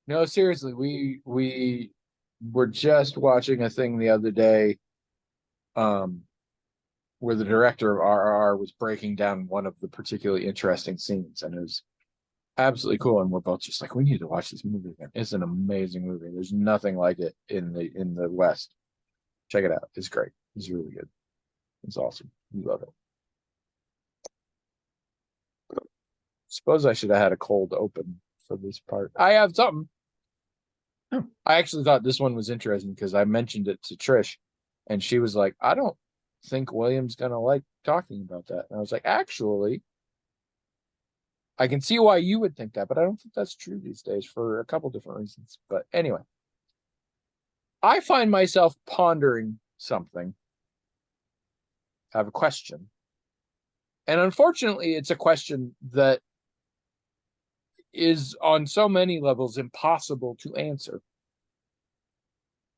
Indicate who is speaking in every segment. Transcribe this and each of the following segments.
Speaker 1: No, seriously, we were just watching a thing the other day, um, where the director of RRR was breaking down one of the particularly interesting scenes, and it was absolutely cool. And we're both just like, we need to watch this movie again. It's an amazing movie. There's nothing like it in the West. Check it out. It's great. It's really good. It's awesome. We love it. Suppose I should have had a cold open for this part. I have something.
Speaker 2: Oh,
Speaker 1: I actually thought this one was interesting because I mentioned it to Trish, and she was like, I don't think William's gonna like talking about that. And I was like, actually, I can see why you would think that, but I don't think that's true these days for a couple different reasons. But anyway, I find myself pondering something. I have a question. And unfortunately, it's a question that is on so many levels impossible to answer.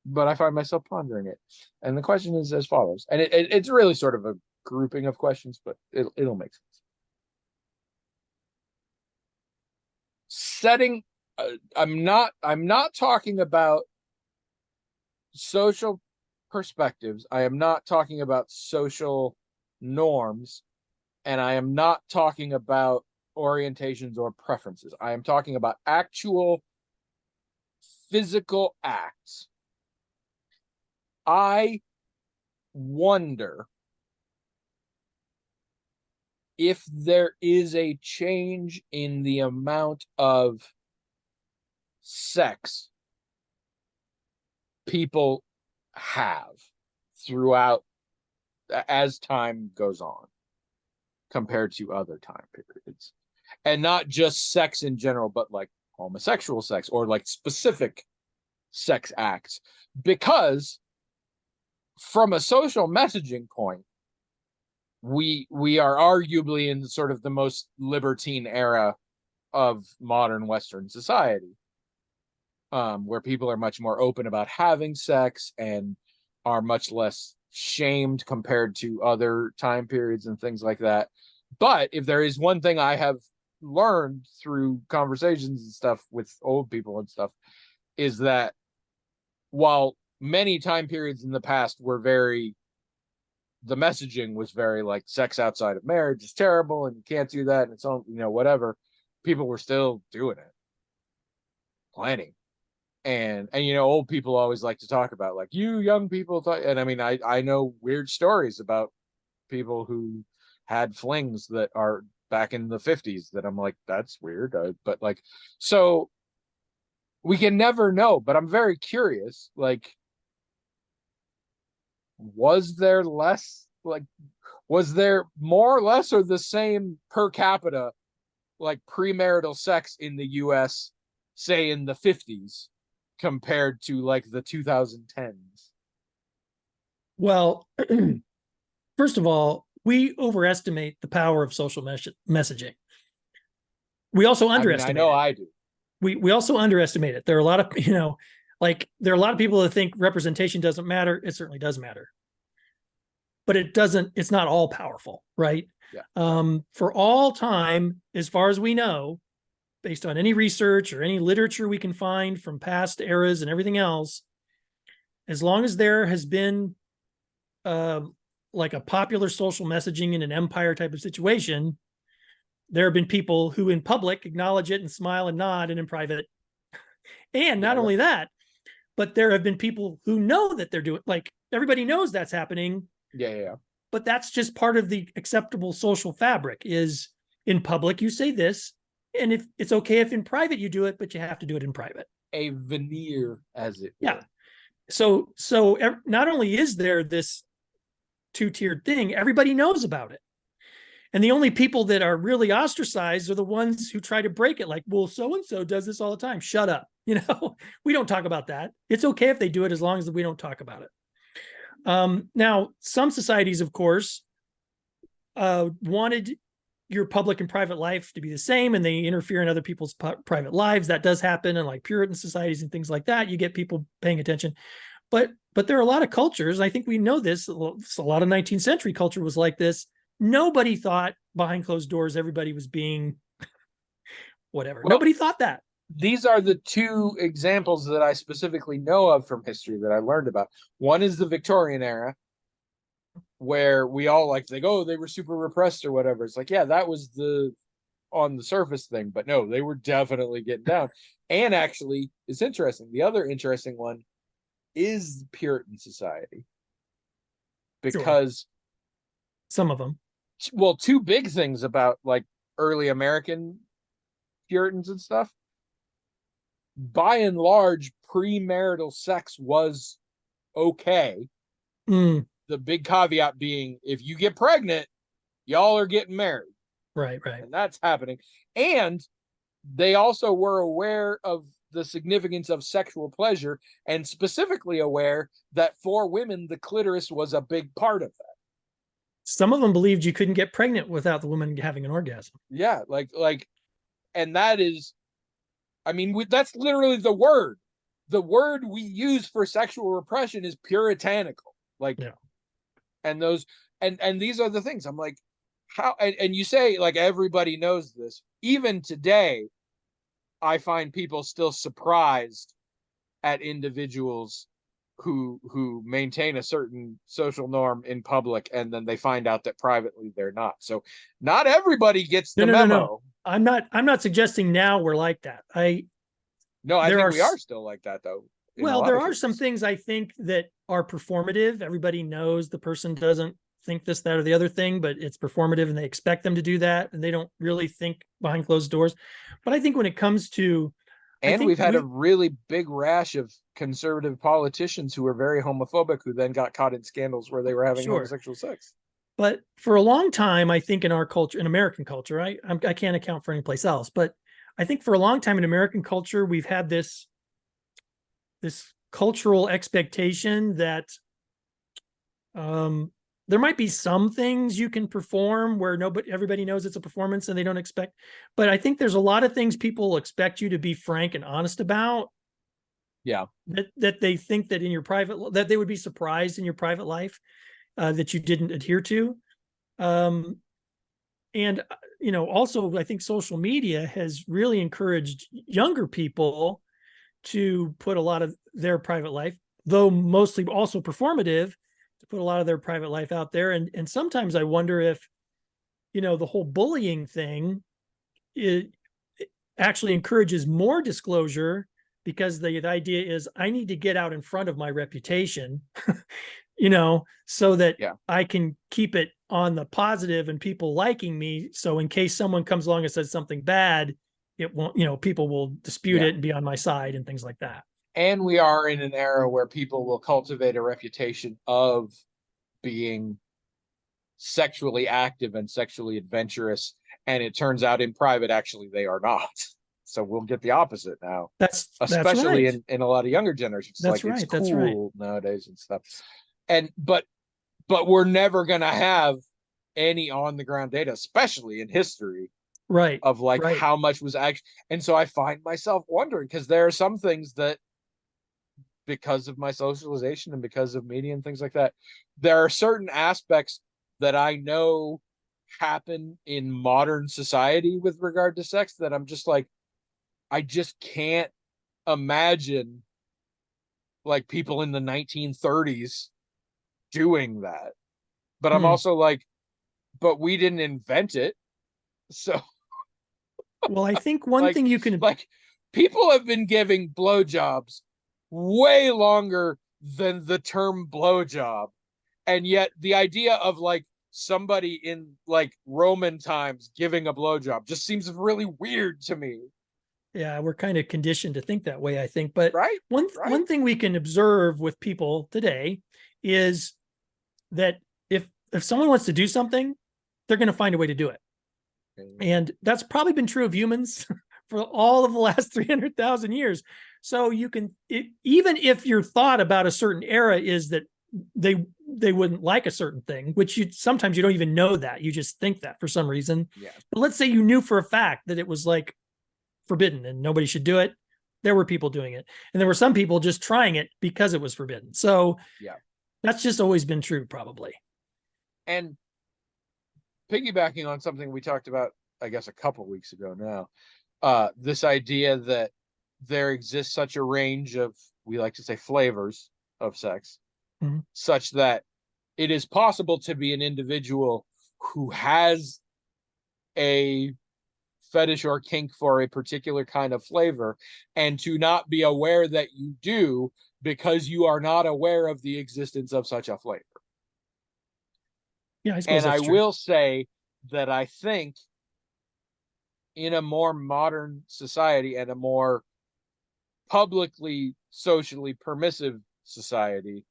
Speaker 1: But I find myself pondering it. And the question is as follows. And it's really sort of a grouping of questions, but it'll make sense. Setting I'm not talking about social perspectives. I am not talking about social norms, and I am not talking about orientations or preferences. I am talking about actual physical acts. I wonder if there is a change in the amount of sex people have throughout as time goes on compared to other time periods. And not just sex in general, but like homosexual sex or like specific sex acts. Because from a social messaging point, we are arguably in sort of the most libertine era of modern Western society, where people are much more open about having sex and are much less shamed compared to other time periods and things like that. But if there is one thing I have learned through conversations and stuff with old people and stuff, is that while many time periods in the past were very, the messaging was very like sex outside of marriage is terrible and you can't do that and it's all, whatever, people were still doing it plenty. And old people always like to talk about like you young people thought, and I mean I know weird stories about people who had flings that are back in the 50s that I'm like that's weird, but like, so we can never know, but I'm very curious, like, was there less, like, was there more or less or the same per capita like premarital sex in the US, say in the 50s, compared to like the 2010s?
Speaker 2: well, first of all, we overestimate the power of social messaging. We also
Speaker 1: I mean, I
Speaker 2: underestimate
Speaker 1: know
Speaker 2: it.
Speaker 1: I do.
Speaker 2: We also underestimate it. There are a lot of, like there are a lot of people that think representation doesn't matter. It certainly does matter, but it doesn't, it's not all powerful, right?
Speaker 1: Yeah, no.
Speaker 2: For all time, as far as we know, based on any research or any literature we can find from past eras and everything else, as long as there has been uh, like a popular social messaging in an empire type of situation, there have been people who in public acknowledge it and smile and nod, and in private. And
Speaker 1: Yeah,
Speaker 2: not
Speaker 1: yeah.
Speaker 2: only that, but there have been people who know that they're doing, like everybody knows that's happening,
Speaker 1: Yeah, yeah, yeah.
Speaker 2: but that's just part of the acceptable social fabric. Is in public you say this, and if it's okay if in private you do it, but you have to do it in private.
Speaker 1: A veneer, as it
Speaker 2: Yeah.
Speaker 1: were.
Speaker 2: So not only is there this two-tiered thing, everybody knows about it. And the only people that are really ostracized are the ones who try to break it, like, well, so and so does this all the time. Shut up. We don't talk about that. It's okay if they do it as long as we don't talk about it. Now, some societies, of course, wanted your public and private life to be the same, and they interfere in other people's private lives. That does happen in like Puritan societies and things like that. You get people paying attention, but there are a lot of cultures. I think we know this. A lot of 19th century culture was like this. Nobody thought behind closed doors everybody was being whatever.
Speaker 1: Well,
Speaker 2: Nobody thought that.
Speaker 1: these are the two examples that I specifically know of from history that I learned about. One is the Victorian era, where we all like think, oh, they were super repressed or whatever. It's like, yeah, that was the on the surface thing, but no, they were definitely getting down. And actually, it's interesting. The other interesting one is Puritan society,
Speaker 2: Sure.
Speaker 1: because,
Speaker 2: Some of them.
Speaker 1: well, two big things about like early American Puritans and stuff. By and large, premarital sex was okay.
Speaker 2: Mm,
Speaker 1: The big caveat being, if you get pregnant, y'all are getting married,
Speaker 2: right, right.
Speaker 1: and that's happening. And they also were aware of the significance of sexual pleasure, and specifically aware that for women, the clitoris was a big part of that.
Speaker 2: Some of them believed you couldn't get pregnant without the woman having an orgasm.
Speaker 1: Yeah, and that is, I mean, that's literally the word. The word we use for sexual repression is puritanical. Like,
Speaker 2: Yeah.
Speaker 1: and those, and these are the things I'm like, how, and you say like everybody knows this. Even today, I find people still surprised at individuals who maintain a certain social norm in public, and then they find out that privately they're not. So not everybody gets
Speaker 2: No,
Speaker 1: the
Speaker 2: no, no, no.
Speaker 1: memo.
Speaker 2: I'm not suggesting now we're like that.
Speaker 1: No, I
Speaker 2: There
Speaker 1: think
Speaker 2: are
Speaker 1: we are still like that though, in a
Speaker 2: Well,
Speaker 1: lot
Speaker 2: there
Speaker 1: of
Speaker 2: are some
Speaker 1: cases.
Speaker 2: things I think that are performative. Everybody knows the person doesn't think this, that, or the other thing, but it's performative and they expect them to do that. And they don't really think behind closed doors. But I think when it comes to, I
Speaker 1: And
Speaker 2: think
Speaker 1: we've had a really big rash of conservative politicians who were very homophobic, who then got caught in scandals where they were having
Speaker 2: sure.
Speaker 1: homosexual sex.
Speaker 2: But for a long time, I think in our culture, in American culture, I can't account for any place else, but I think for a long time in American culture, we've had this cultural expectation that there might be some things you can perform where everybody knows it's a performance and they don't expect, but I think there's a lot of things people expect you to be frank and honest about,
Speaker 1: Yeah.
Speaker 2: that they think that in your private, that they would be surprised in your private life, that you didn't adhere to. Um, and also I think social media has really encouraged younger people to put a lot of their private life, though mostly also performative, to put a lot of their private life out there. And sometimes I wonder if, the whole bullying thing, it actually encourages more disclosure, because the idea is I need to get out in front of my reputation, so that
Speaker 1: Yeah.
Speaker 2: I can keep it on the positive and people liking me. So in case someone comes along and says something bad, it won't, people will dispute
Speaker 1: Yeah.
Speaker 2: it and be on my side and things like that.
Speaker 1: And we are in an era where people will cultivate a reputation of being sexually active and sexually adventurous, and it turns out in private actually they are not. So we'll get the opposite now,
Speaker 2: That's
Speaker 1: especially
Speaker 2: right.
Speaker 1: in a lot of younger generations. It's
Speaker 2: That's
Speaker 1: like it's
Speaker 2: right. That's right.
Speaker 1: cool nowadays and stuff. And but we're never gonna have any on the ground data, especially in history,
Speaker 2: Right.
Speaker 1: of like
Speaker 2: Right.
Speaker 1: how much was actually. And so I find myself wondering, because there are some things that, because of my socialization and because of media and things like that, there are certain aspects that I know happen in modern society with regard to sex that I'm just like, I just can't imagine like people in the 1930s doing that. But I'm
Speaker 2: Hmm.
Speaker 1: also like, but we didn't invent it. So
Speaker 2: Well, I think one
Speaker 1: like
Speaker 2: thing you can,
Speaker 1: like people have been giving blowjobs way longer than the term blowjob. And yet the idea of like somebody in like Roman times giving a blowjob just seems really weird to me.
Speaker 2: yeah, we're kind of conditioned to think that way, I think. But
Speaker 1: Right? Right?
Speaker 2: one thing we can observe with people today is that if someone wants to do something, they're going to find a way to do it. And that's probably been true of humans for all of the last 300,000 years. So even if your thought about a certain era is that they wouldn't like a certain thing, which sometimes you don't even know that, you just think that for some reason.
Speaker 1: Yeah.
Speaker 2: But let's say you knew for a fact that it was like forbidden and nobody should do it. There were people doing it, and there were some people just trying it because it was forbidden. So
Speaker 1: Yeah.
Speaker 2: that's just always been true, probably.
Speaker 1: And piggybacking on something we talked about, I guess, a couple weeks ago now, this idea that there exists such a range of, we like to say, flavors of sex,
Speaker 2: Mhm.
Speaker 1: such that it is possible to be an individual who has a fetish or kink for a particular kind of flavor and to not be aware that you do because you are not aware of the existence of such a flavor.
Speaker 2: Yeah, I suppose
Speaker 1: And I
Speaker 2: that's true.
Speaker 1: will say that I think in a more modern society and a more publicly socially permissive society,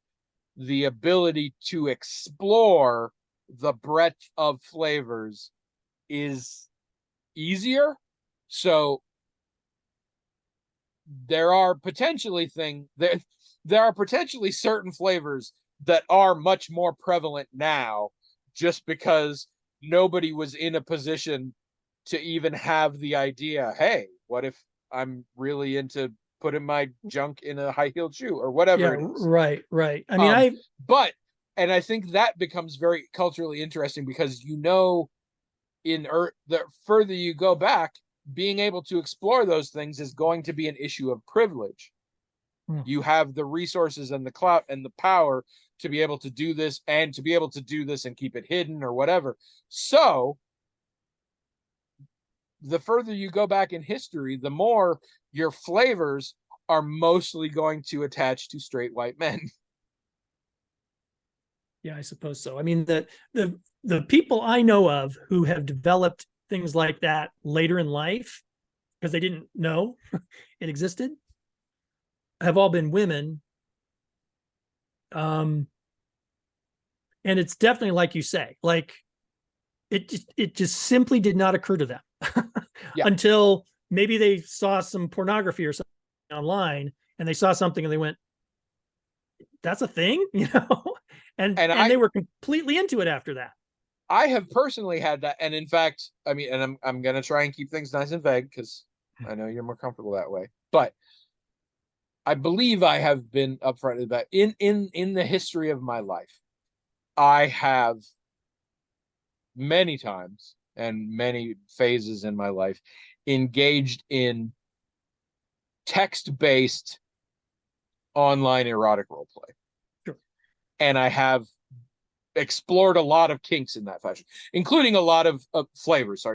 Speaker 1: the ability to explore the breadth of flavors is easier. So there are potentially there are potentially certain flavors that are much more prevalent now just because nobody was in a position to even have the idea, hey, what if I'm really into putting my junk in a high-heeled shoe or whatever
Speaker 2: Yeah,
Speaker 1: it is.
Speaker 2: right, right. I mean,
Speaker 1: Um,
Speaker 2: I
Speaker 1: but and I think that becomes very culturally interesting because the further you go back, being able to explore those things is going to be an issue of privilege.
Speaker 2: Hmm.
Speaker 1: You have the resources and the clout and the power to be able to do this and to be able to do this and keep it hidden or whatever. So the further you go back in history, the more your flavors are mostly going to attach to straight white men.
Speaker 2: Yeah, I suppose so. I mean, the people I know of who have developed things like that later in life because they didn't know it existed have all been women. Um, and it's definitely like you say, like it just simply did not occur to them
Speaker 1: Yeah.
Speaker 2: until maybe they saw some pornography or something online and they saw something and they went, "That's a thing," you know,
Speaker 1: And
Speaker 2: and they were completely into it after that.
Speaker 1: I have personally had that. And in fact, I mean, and I'm gonna try and keep things nice and vague because I know you're more comfortable that way. But I believe I have been upfront about in the history of my life, I have many times and many phases in my life engaged in text-based online erotic role play.
Speaker 2: Sure.
Speaker 1: And I have explored a lot of kinks in that fashion, including a lot of flavors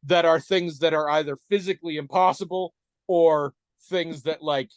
Speaker 1: that are things that are either physically impossible or things that like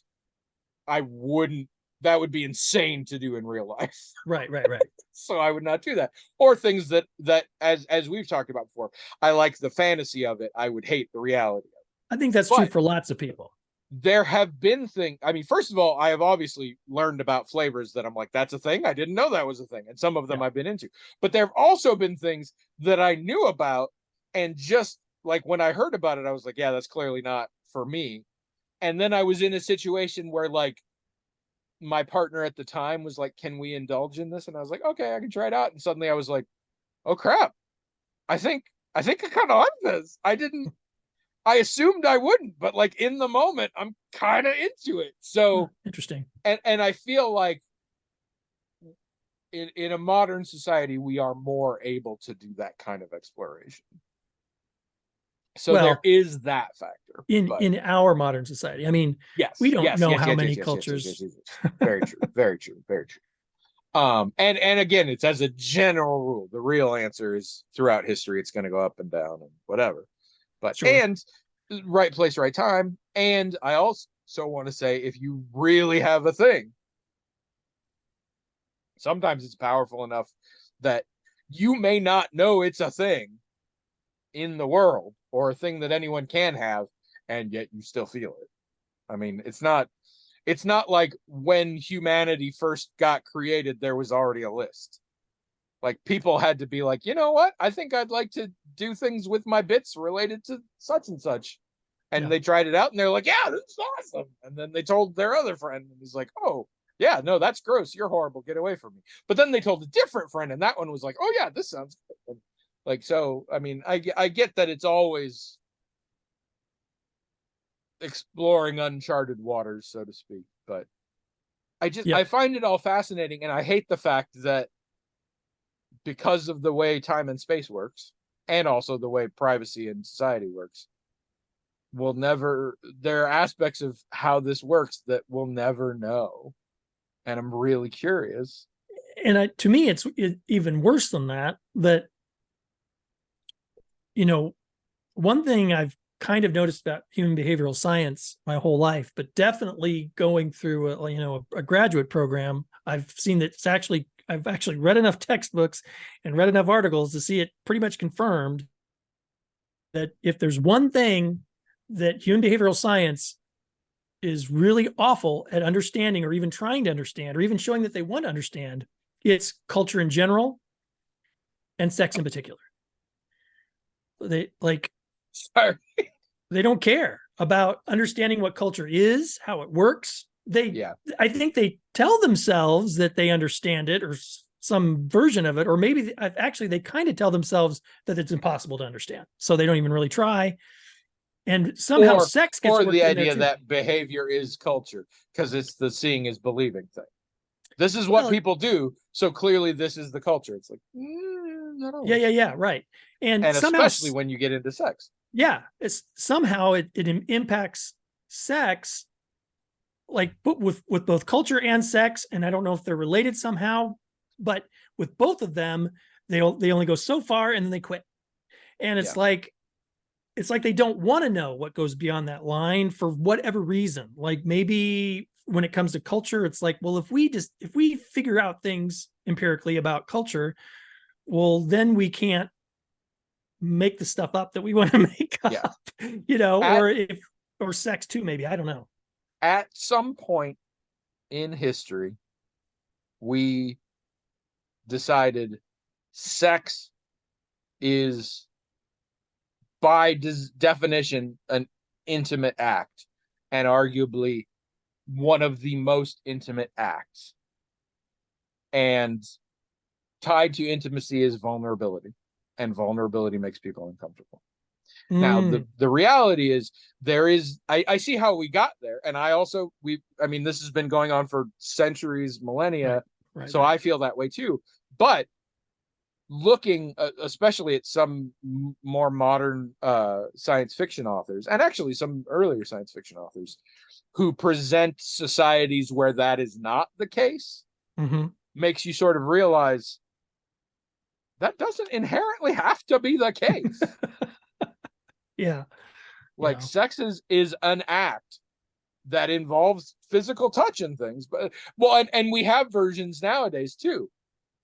Speaker 1: I wouldn't, that would be insane to do in real life.
Speaker 2: Right, right, right.
Speaker 1: So I would not do that. Or things that as we've talked about before, I like the fantasy of it. I would hate the reality.
Speaker 2: I think that's true
Speaker 1: But
Speaker 2: for lots of people.
Speaker 1: there have been things. I mean, first of all, I have obviously learned about flavors that I'm like, that's a thing. I didn't know that was a thing. And some of them
Speaker 2: Yeah.
Speaker 1: I've been into. But there have also been things that I knew about. And just like when I heard about it, I was like, yeah, that's clearly not for me. And then I was in a situation where like my partner at the time was like, can we indulge in this? And I was like, okay, I can try it out. And suddenly I was like, oh crap. I think I think I kind of like this. I assumed I wouldn't, but like in the moment, I'm kind of into it.
Speaker 2: Huh,
Speaker 1: So,
Speaker 2: interesting.
Speaker 1: and I feel like in a modern society, we are more able to do that kind of exploration. So there
Speaker 2: Well,
Speaker 1: is that factor, but
Speaker 2: in our modern society, I mean, we
Speaker 1: yes,
Speaker 2: don't
Speaker 1: yes,
Speaker 2: know
Speaker 1: yes,
Speaker 2: how
Speaker 1: yes, yes,
Speaker 2: many
Speaker 1: yes, yes, yes, yes,
Speaker 2: cultures.
Speaker 1: yes, yes. Very true, very true, very true. And again, it's as a general rule. The real answer is throughout history, it's going to go up and down and whatever. But
Speaker 2: Sure.
Speaker 1: and right place, right time. And I also want to say, if you really have a thing, sometimes it's powerful enough that you may not know it's a thing in the world or a thing that anyone can have, and yet you still feel it. I mean, it's not like when humanity first got created, there was already a list. Like people had to be like, you know what? I think I'd like to do things with my bits related to such and such. And
Speaker 2: Yeah.
Speaker 1: they tried it out and they're like, yeah, this is awesome. And then they told their other friend and he's like, oh, yeah, no, that's gross. You're horrible. Get away from me. But then they told a different friend and that one was like, oh, yeah, this sounds good. And like, so, I mean, I get that it's always exploring uncharted waters, so to speak. But
Speaker 2: Yeah.
Speaker 1: I find it all fascinating. And I hate the fact that because of the way time and space works and also the way privacy and society works, we'll never, there are aspects of how this works that we'll never know. And I'm really curious.
Speaker 2: And to me, it's even worse than that, that, you know, one thing I've kind of noticed about human behavioral science my whole life, but definitely going through a graduate program, I've seen that I've actually read enough textbooks and read enough articles to see it pretty much confirmed that if there's one thing that human behavioral science is really awful at understanding, or even trying to understand, or even showing that they want to understand, it's culture in general and sex in particular. They
Speaker 1: Sorry.
Speaker 2: they don't care about understanding what culture is, how it works. I think they tell themselves that they understand it, or some version of it, or maybe actually they kind of tell themselves that it's impossible to understand, so they don't even really try. And somehow sex gets
Speaker 1: or
Speaker 2: worked
Speaker 1: the
Speaker 2: in there
Speaker 1: idea
Speaker 2: too.
Speaker 1: that behavior is culture, because it's the seeing is believing thing. This is what people do, so clearly this is the culture. It's like, not always.
Speaker 2: Yeah, right. And somehow,
Speaker 1: especially when you get into sex.
Speaker 2: Yeah, it's somehow it impacts sex, like with both culture and sex. And I don't know if they're related somehow, but with both of them, they only go so far and then they quit. And it's like they don't want to know what goes beyond that line for whatever reason. Like maybe when it comes to culture, it's like, well, if we figure out things empirically about culture, well, then we can't make the stuff up that we want to make up, or sex too, maybe. I don't know.
Speaker 1: At some point in history, we decided sex is by definition an intimate act, and arguably one of the most intimate acts. And tied to intimacy is vulnerability, and vulnerability makes people uncomfortable. Now, the reality is I see how we got there. And this has been going on for centuries, millennia. Right. So I feel that way too. But looking especially at some more modern science fiction authors, and actually some earlier science fiction authors, who present societies where that is not the case, makes you sort of realize that doesn't inherently have to be the case.
Speaker 2: Yeah.
Speaker 1: Like, sex is an act that involves physical touch and things. But and we have versions nowadays too.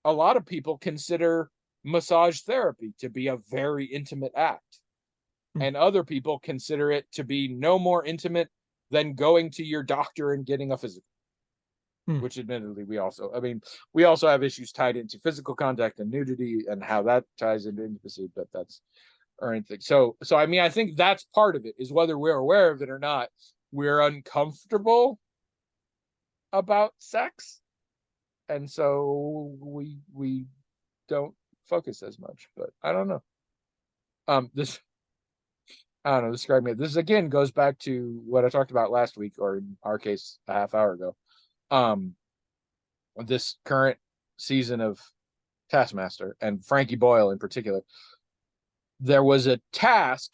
Speaker 1: A lot of people consider massage therapy to be a very intimate act. And other people consider it to be no more intimate than going to your doctor and getting a physical. Which admittedly we also have issues tied into physical contact and nudity and how that ties into intimacy, but that's or anything. So I think that's part of it, is whether we're aware of it or not, we're uncomfortable about sex. And so we don't focus as much, but I don't know. Describe me. This again goes back to what I talked about last week, or in our case, a half hour ago. This current season of Taskmaster, and Frankie Boyle in particular, there was a task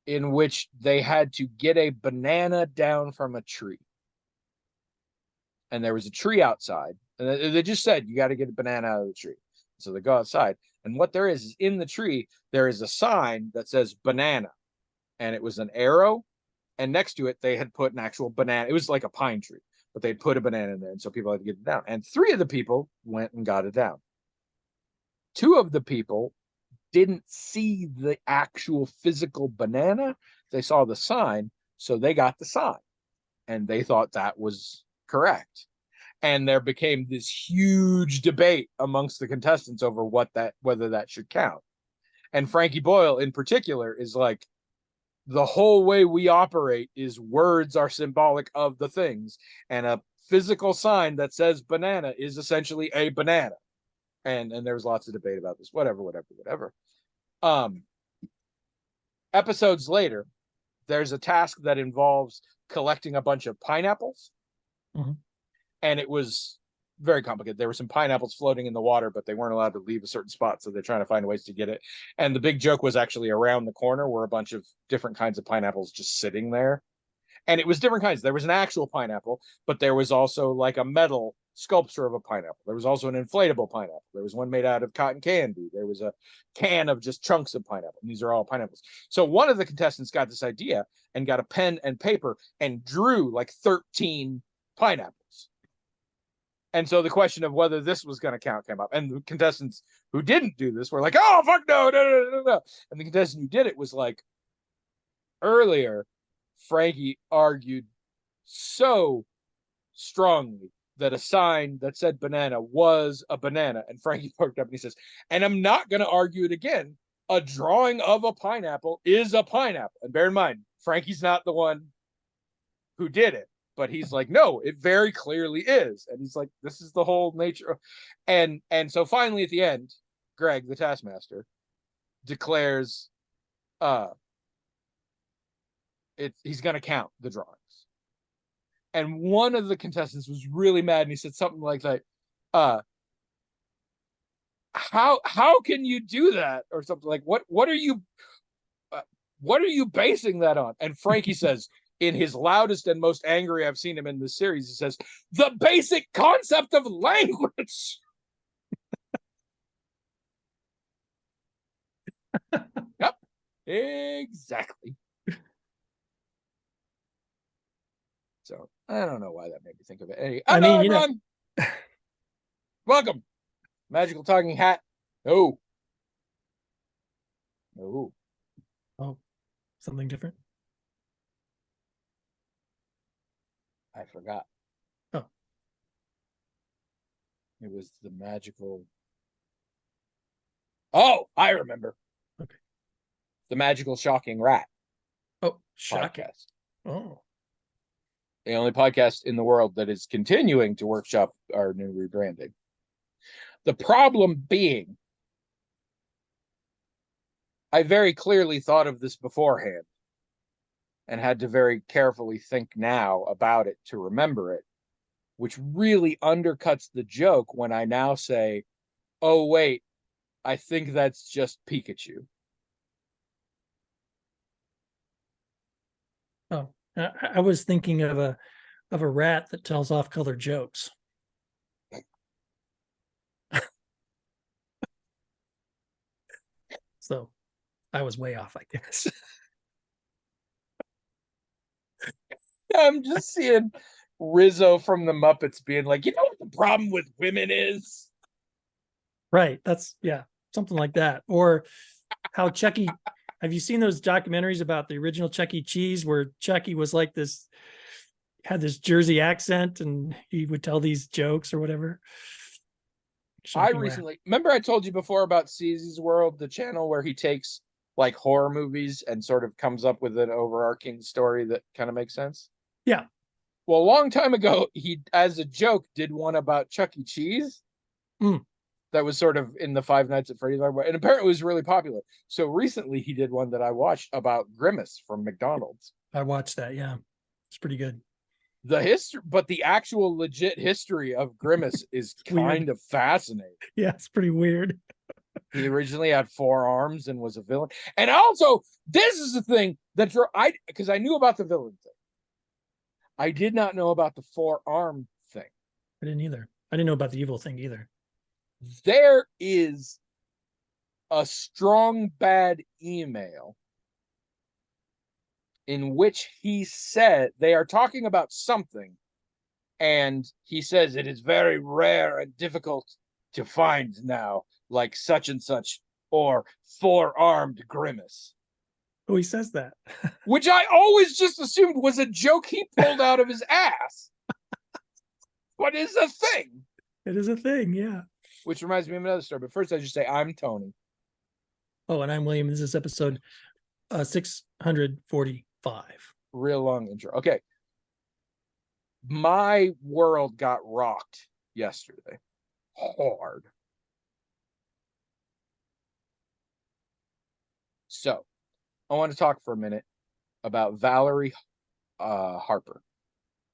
Speaker 1: in which they had to get a banana down from a tree. And there was a tree outside, and they just said, you got to get a banana out of the tree. So they go outside, and what there is in the tree, there is a sign that says banana, and it was an arrow, and next to it, they had put an actual banana. It was like a pine tree, but they'd put a banana in there, and so people had to get it down. And 3 of the people went and got it down. 2 of the people didn't see the actual physical banana. They saw the sign, so they got the sign, and they thought that was correct. And there became this huge debate amongst the contestants over whether that should count. And Frankie Boyle in particular is like, the whole way we operate is words are symbolic of the things, and a physical sign that says banana is essentially a banana. And there was lots of debate about this. Whatever. Episodes later, there's a task that involves collecting a bunch of pineapples. And it was very complicated. There were some pineapples floating in the water, but they weren't allowed to leave a certain spot, so they're trying to find ways to get it. And the big joke was actually around the corner were a bunch of different kinds of pineapples just sitting there. And it was different kinds. There was an actual pineapple, but there was also like a metal sculpture of a pineapple. There was also an inflatable pineapple. There was one made out of cotton candy. There was a can of just chunks of pineapple. And these are all pineapples. So one of the contestants got this idea and got a pen and paper and drew like 13 pineapples. And so the question of whether this was going to count came up. And the contestants who didn't do this were like, oh, fuck no, no, no, no, no. And the contestant who did it was like, earlier, Frankie argued so strongly that a sign that said banana was a banana. And Frankie perked up and he says, and I'm not going to argue it again. A drawing of a pineapple is a pineapple. And bear in mind, Frankie's not the one who did it, but he's like, no, it very clearly is. And he's like, this is the whole nature. And so finally at the end, Greg, the taskmaster, declares he's going to count the drawings. And one of the contestants was really mad, and he said something like that, how can you do that, or something like, what are you basing that on? And Frankie says, in his loudest and most angry I've seen him in this series, he says, the basic concept of language. Yep, exactly. So I don't know why that made me think of it. Anyway, I mean, everyone. Welcome. Magical talking hat. No. No.
Speaker 2: Oh, something different.
Speaker 1: I forgot.
Speaker 2: Oh.
Speaker 1: It was the magical. Oh, I remember.
Speaker 2: Okay.
Speaker 1: The magical shocking rat.
Speaker 2: Oh, shocking.
Speaker 1: Podcast.
Speaker 2: Oh.
Speaker 1: The only podcast in the world that is continuing to workshop our new rebranding. The problem being, I very clearly thought of this beforehand and had to very carefully think now about it to remember it, which really undercuts the joke when I now say, oh, wait, I think that's just Pikachu.
Speaker 2: Oh, I was thinking of a rat that tells off-color jokes. So I was way off, I guess.
Speaker 1: I'm just seeing Rizzo from the Muppets being like, you know what the problem with women is?
Speaker 2: Right. That's, yeah, something like that. Or how Chucky, have you seen those documentaries about the original Chuck E. Cheese where Chucky was like this, had this Jersey accent and he would tell these jokes or whatever?
Speaker 1: Shocking recently, remember I told you before about Cece's World, the channel where he takes like horror movies and sort of comes up with an overarching story that kind of makes sense?
Speaker 2: Yeah.
Speaker 1: Well, a long time ago, he, as a joke, did one about Chuck E. Cheese. That was sort of in the Five Nights at Freddy's, and apparently it was really popular. So recently he did one that I watched about Grimace from McDonald's.
Speaker 2: I watched that. Yeah. It's pretty good.
Speaker 1: The history, but the actual legit history of Grimace is kind of fascinating.
Speaker 2: Yeah, it's pretty weird.
Speaker 1: He originally had 4 arms and was a villain. And also, this is the thing that because I knew about the villain thing. I did not know about the 4-arm thing.
Speaker 2: I didn't either. I didn't know about the evil thing either.
Speaker 1: There is a strong bad email in which he said they are talking about something, and he says it is very rare and difficult to find now, like such and such, or 4-armed Grimace.
Speaker 2: Oh, he says that.
Speaker 1: Which I always just assumed was a joke he pulled out of his ass. But it's a thing.
Speaker 2: It is a thing, yeah.
Speaker 1: Which reminds me of another story. But first, I should say I'm Tony.
Speaker 2: Oh, and I'm William. This is episode 645.
Speaker 1: Real long intro. Okay. My world got rocked yesterday. Hard. So, I want to talk for a minute about Valerie Harper,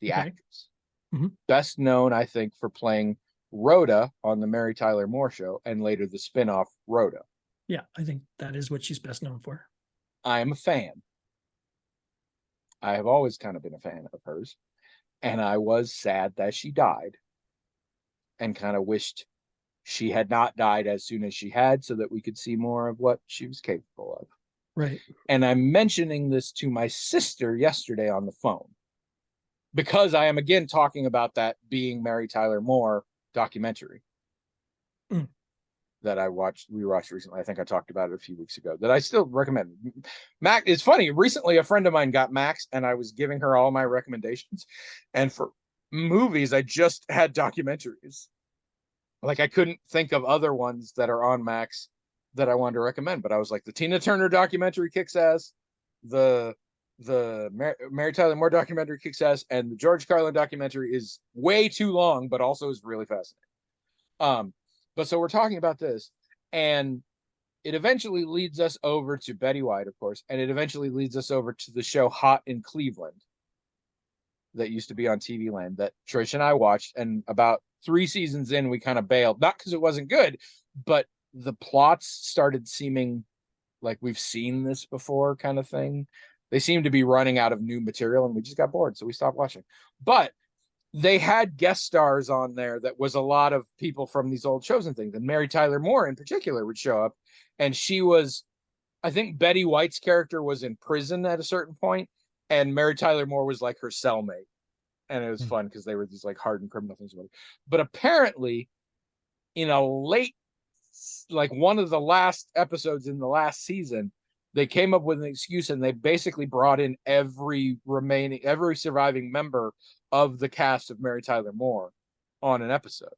Speaker 1: the actress.
Speaker 2: Mm-hmm.
Speaker 1: Best known, I think, for playing Rhoda on the Mary Tyler Moore Show, and later the spinoff Rhoda.
Speaker 2: Yeah, I think that is what she's best known for.
Speaker 1: I am a fan. I have always kind of been a fan of hers. And I was sad that she died and kind of wished she had not died as soon as she had so that we could see more of what she was capable of.
Speaker 2: Right.
Speaker 1: And I'm mentioning this to my sister yesterday on the phone because I am again talking about that Being Mary Tyler Moore documentary that we watched recently. I think I talked about it a few weeks ago that I still recommend. Max, it's funny. Recently, a friend of mine got Max, and I was giving her all my recommendations. And for movies, I just had documentaries. Like I couldn't think of other ones that are on Max that I wanted to recommend, but I was like, the Tina Turner documentary kicks ass, the Mary Tyler Moore documentary kicks ass, and the George Carlin documentary is way too long, but also is really fascinating. But so we're talking about this, and it eventually leads us over to Betty White, of course, and it eventually leads us over to the show Hot in Cleveland that used to be on TV Land that Trish and I watched, and about 3 seasons in, we kind of bailed, not because it wasn't good, but the plots started seeming like we've seen this before kind of thing. They seemed to be running out of new material, and we just got bored, so we stopped watching. But they had guest stars on there that was a lot of people from these old shows and things. And Mary Tyler Moore in particular would show up. And she was, I think Betty White's character was in prison at a certain point, and Mary Tyler Moore was like her cellmate. And it was fun because they were these like hardened criminal things. But apparently, in a late, like one of the last episodes in the last season, they came up with an excuse and they basically brought in every surviving member of the cast of Mary Tyler Moore on an episode.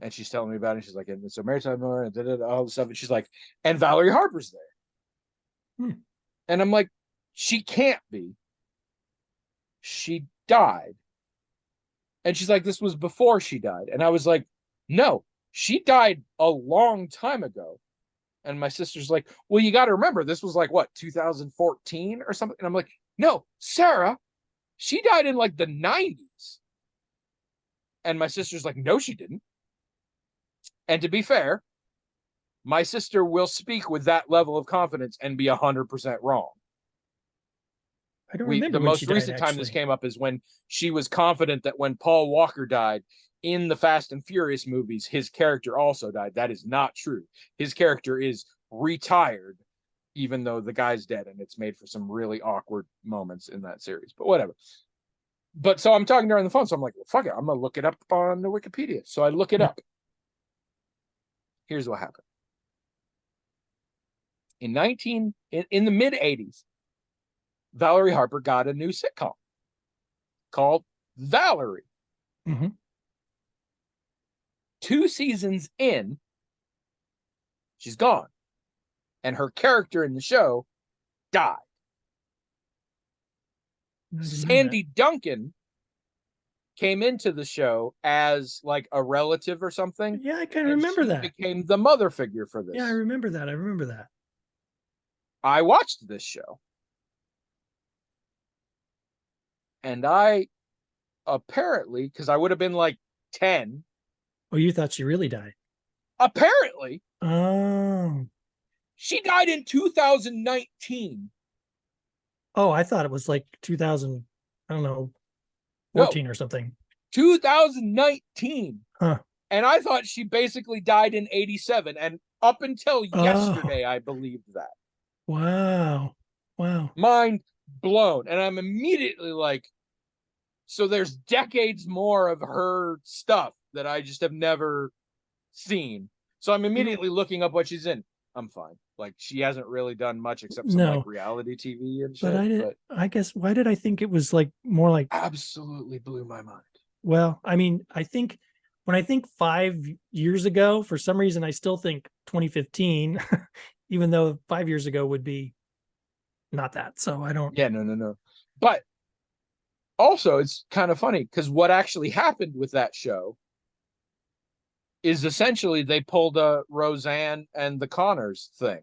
Speaker 1: And she's telling me about it. She's like, and so Mary Tyler Moore and all this stuff. And she's like, and Valerie Harper's there. And I'm like, she can't be. She died. And she's like, this was before she died. And I was like, no, she died a long time ago. And my sister's like, well, you got to remember, this was like, what, 2014 or something? And I'm like, no, Sarah, she died in like the 90s. And my sister's like, no, she didn't. And to be fair, my sister will speak with that level of confidence and be 100% wrong.
Speaker 2: I don't remember
Speaker 1: the most recent time this came up is when she was confident that when Paul Walker died in the Fast and Furious movies, his character also died. That is not true. His character is retired, even though the guy's dead, and it's made for some really awkward moments in that series. But whatever. But so I'm talking to her on the phone, so I'm like, well, fuck it, I'm gonna look it up on the Wikipedia. So I look it up. Here's what happened. In the mid 80s, Valerie Harper got a new sitcom called Valerie. 2 seasons in, she's gone. And her character in the show died. Sandy Duncan came into the show as like a relative or something.
Speaker 2: Yeah, I kind of remember that.
Speaker 1: Became the mother figure for this.
Speaker 2: Yeah, I remember that.
Speaker 1: I watched this show. And I apparently, because I would have been like 10.
Speaker 2: Oh, you thought she really died?
Speaker 1: Apparently.
Speaker 2: Oh.
Speaker 1: She died in 2019.
Speaker 2: Oh, I thought it was like 2000, I don't know, 14 or something.
Speaker 1: 2019.
Speaker 2: Huh.
Speaker 1: And I thought she basically died in 87. And up until yesterday, I believed that.
Speaker 2: Wow.
Speaker 1: Mind blown. And I'm immediately like, so there's decades more of her stuff that I just have never seen. So I'm immediately looking up what she's in. I'm fine. Like she hasn't really done much except some like reality TV and shit.
Speaker 2: I guess, why did I think it was like more like
Speaker 1: absolutely blew my mind.
Speaker 2: Well, I mean, I think when I think 5 years ago, for some reason, I still think 2015, even though 5 years ago would be not that. So I don't.
Speaker 1: Yeah, no. But also, it's kind of funny because what actually happened with that show is essentially they pulled a Roseanne and the Connors thing.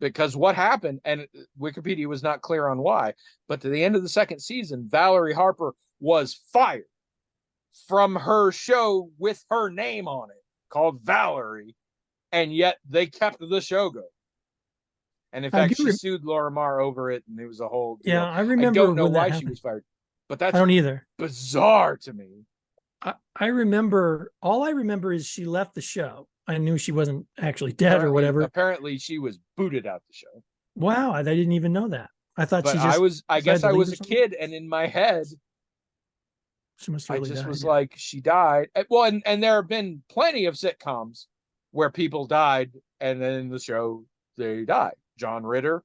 Speaker 1: Because what happened, and Wikipedia was not clear on why, but to the end of the second season, Valerie Harper was fired from her show with her name on it called Valerie, and yet they kept the show going. And in
Speaker 2: I do.
Speaker 1: fact, she sued Laura Marr over it, and it was a whole
Speaker 2: Yeah,
Speaker 1: deal.
Speaker 2: I
Speaker 1: I
Speaker 2: remember
Speaker 1: don't know
Speaker 2: when that
Speaker 1: why she
Speaker 2: happened.
Speaker 1: was fired, but
Speaker 2: I
Speaker 1: that's
Speaker 2: don't either.
Speaker 1: bizarre to me.
Speaker 2: I remember, all I remember is she left the show. I knew she wasn't actually dead or
Speaker 1: Apparently,
Speaker 2: whatever.
Speaker 1: apparently she was booted out the show.
Speaker 2: Wow, I didn't even know that. I thought
Speaker 1: But
Speaker 2: she just
Speaker 1: I
Speaker 2: decided
Speaker 1: guess
Speaker 2: to
Speaker 1: I
Speaker 2: leave
Speaker 1: was
Speaker 2: or
Speaker 1: a
Speaker 2: something.
Speaker 1: kid, and in my head,
Speaker 2: She must have
Speaker 1: I
Speaker 2: really
Speaker 1: just
Speaker 2: died.
Speaker 1: was
Speaker 2: Yeah.
Speaker 1: like, she died. Well, and there have been plenty of sitcoms where people died, and then in the show they died. John Ritter,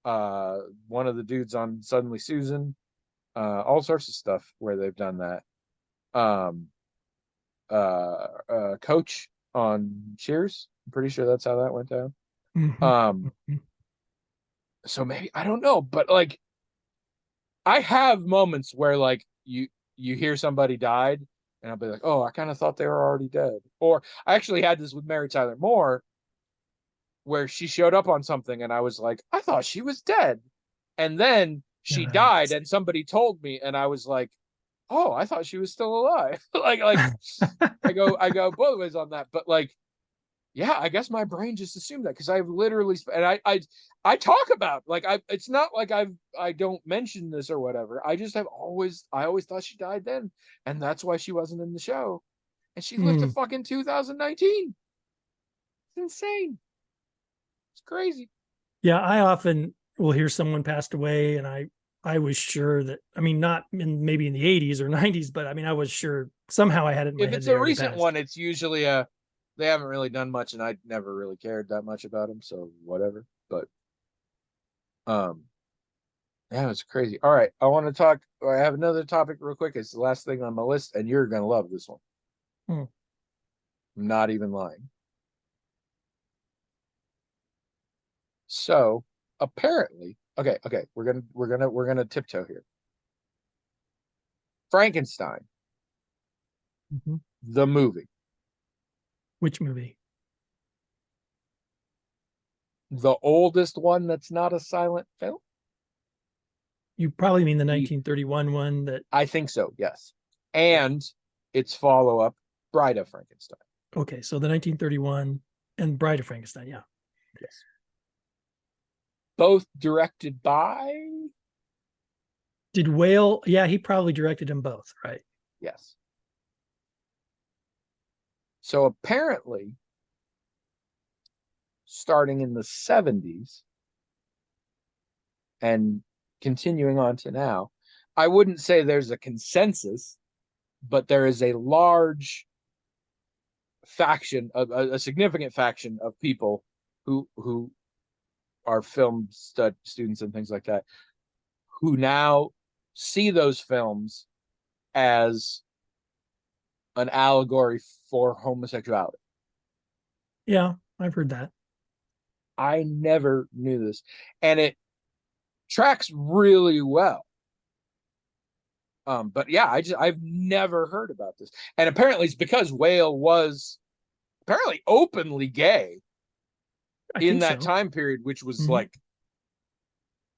Speaker 1: one of the dudes on Suddenly Susan, all sorts of stuff where they've done that. Um, Coach on Cheers. I'm pretty sure that's how that went down.
Speaker 2: Mhm.
Speaker 1: Um,
Speaker 2: Mhm.
Speaker 1: so maybe I don't know, but like I have moments where like you hear somebody died, and I'll be like, oh, I kind of thought they were already dead. Or I actually had this with Mary Tyler Moore, where she showed up on something, and I was like, I thought she was dead, and then she died,
Speaker 2: Nice.
Speaker 1: and somebody told me, and I was like, oh, I thought she was still alive. like I go both ways on that, but like yeah, I guess my brain just assumed that because I've literally and I talk about like I it's not like I don't mention this or whatever. I just have always thought she died then, and that's why she wasn't in the show, and she lived to
Speaker 2: Mm.
Speaker 1: fucking 2019. It's insane. It's crazy.
Speaker 2: Yeah, I often will hear someone passed away, and I was sure that, I mean, not in maybe in the 80s or 90s, but I mean, I was sure somehow I had it in my
Speaker 1: If
Speaker 2: head
Speaker 1: it's
Speaker 2: they
Speaker 1: a
Speaker 2: already
Speaker 1: recent
Speaker 2: passed.
Speaker 1: one, it's usually a they haven't really done much, and I never really cared that much about them, so whatever. But um, yeah, it's crazy. All right, I want to talk. I have another topic real quick. It's the last thing on my list, and you're gonna love this one.
Speaker 2: Hmm.
Speaker 1: I'm not even lying. So apparently, okay, we're gonna tiptoe here. Frankenstein,
Speaker 2: Mhm.
Speaker 1: the movie,
Speaker 2: Which movie?
Speaker 1: the oldest one that's not a silent film.
Speaker 2: You probably mean the
Speaker 1: The
Speaker 2: 1931 one that,
Speaker 1: I think so, yes,
Speaker 2: yeah.
Speaker 1: and its follow up, Bride of Frankenstein.
Speaker 2: Okay, so the 1931 and Bride of Frankenstein, yeah.
Speaker 1: Yes, both directed by
Speaker 2: Did Whale, yeah, he probably directed them both, right?
Speaker 1: yes. So apparently, starting in the 70s and continuing on to now, I wouldn't say there's a consensus, but there is a large faction, a significant faction of people who are film students and things like that, who now see those films as an allegory for homosexuality.
Speaker 2: Yeah, I've heard that.
Speaker 1: I never knew this, and it tracks really well. But yeah, I've never heard about this, and apparently it's because Whale was apparently openly gay
Speaker 2: I
Speaker 1: in
Speaker 2: think
Speaker 1: that
Speaker 2: so.
Speaker 1: time period, which was
Speaker 2: Mhm.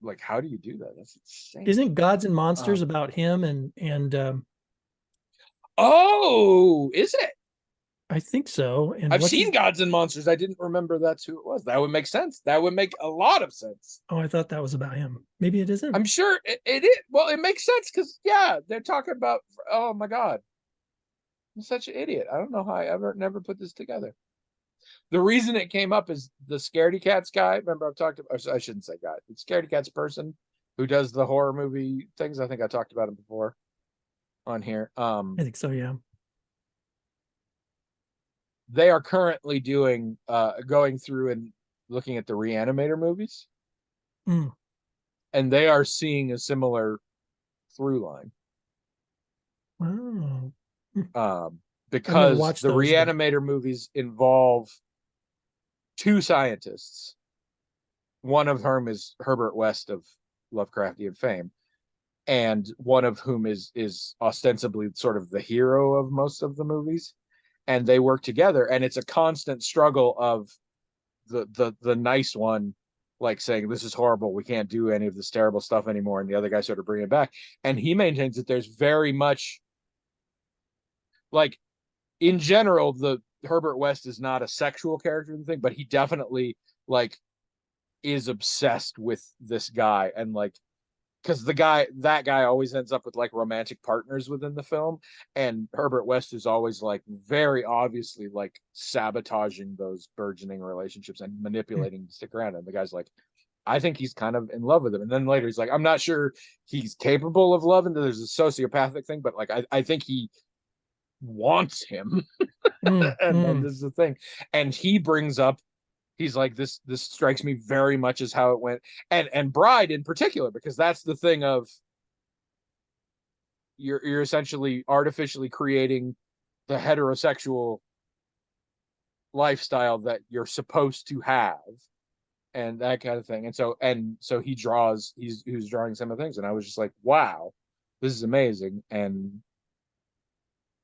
Speaker 1: like how do you do that? That's insane.
Speaker 2: Isn't Gods and Monsters
Speaker 1: Um,
Speaker 2: about him and
Speaker 1: oh, is it?
Speaker 2: I think so. And
Speaker 1: I've
Speaker 2: what's
Speaker 1: seen
Speaker 2: his,
Speaker 1: Gods and Monsters. I didn't remember that's who it was. That would make sense. That would make a lot of sense.
Speaker 2: oh, I thought that was about him. Maybe it isn't.
Speaker 1: I'm sure it is. Well, it makes sense because yeah, they're talking about. Oh my god, I'm such an idiot. I don't know how I ever never put this together. The reason it came up is the Scaredy Cats guy. Remember, I've talked about. I shouldn't say guy. The Scaredy Cats person who does the horror movie things. I think I talked about him before on here.
Speaker 2: I think so, yeah.
Speaker 1: They are currently doing going through and looking at the Reanimator movies,
Speaker 2: Mm.
Speaker 1: and they are seeing a similar through line.
Speaker 2: Wow. Hmm. I've never
Speaker 1: Because
Speaker 2: watched
Speaker 1: the
Speaker 2: those, but
Speaker 1: Reanimator movies involve two scientists, one of whom is Herbert West of Lovecraftian fame, and one of whom is ostensibly sort of the hero of most of the movies, and they work together, and it's a constant struggle of the nice one like saying this is horrible, we can't do any of this terrible stuff anymore, and the other guy sort of bring it back, and he maintains that there's very much like in general, the Herbert West is not a sexual character in the thing, but he definitely like is obsessed with this guy, and like because that guy always ends up with like romantic partners within the film, and Herbert West is always like very obviously like sabotaging those burgeoning relationships and manipulating to stick around. And the guy's like, I think he's kind of in love with him. And then later he's like, I'm not sure he's capable of love, and there's a sociopathic thing, but like I think he wants him. And this is the thing. And he brings up, he's like, this strikes me very much as how it went. And Bride in particular, because that's the thing of you're essentially artificially creating the heterosexual lifestyle that you're supposed to have, and that kind of thing. And so he was drawing some of the things, and I was just like, wow, this is amazing. And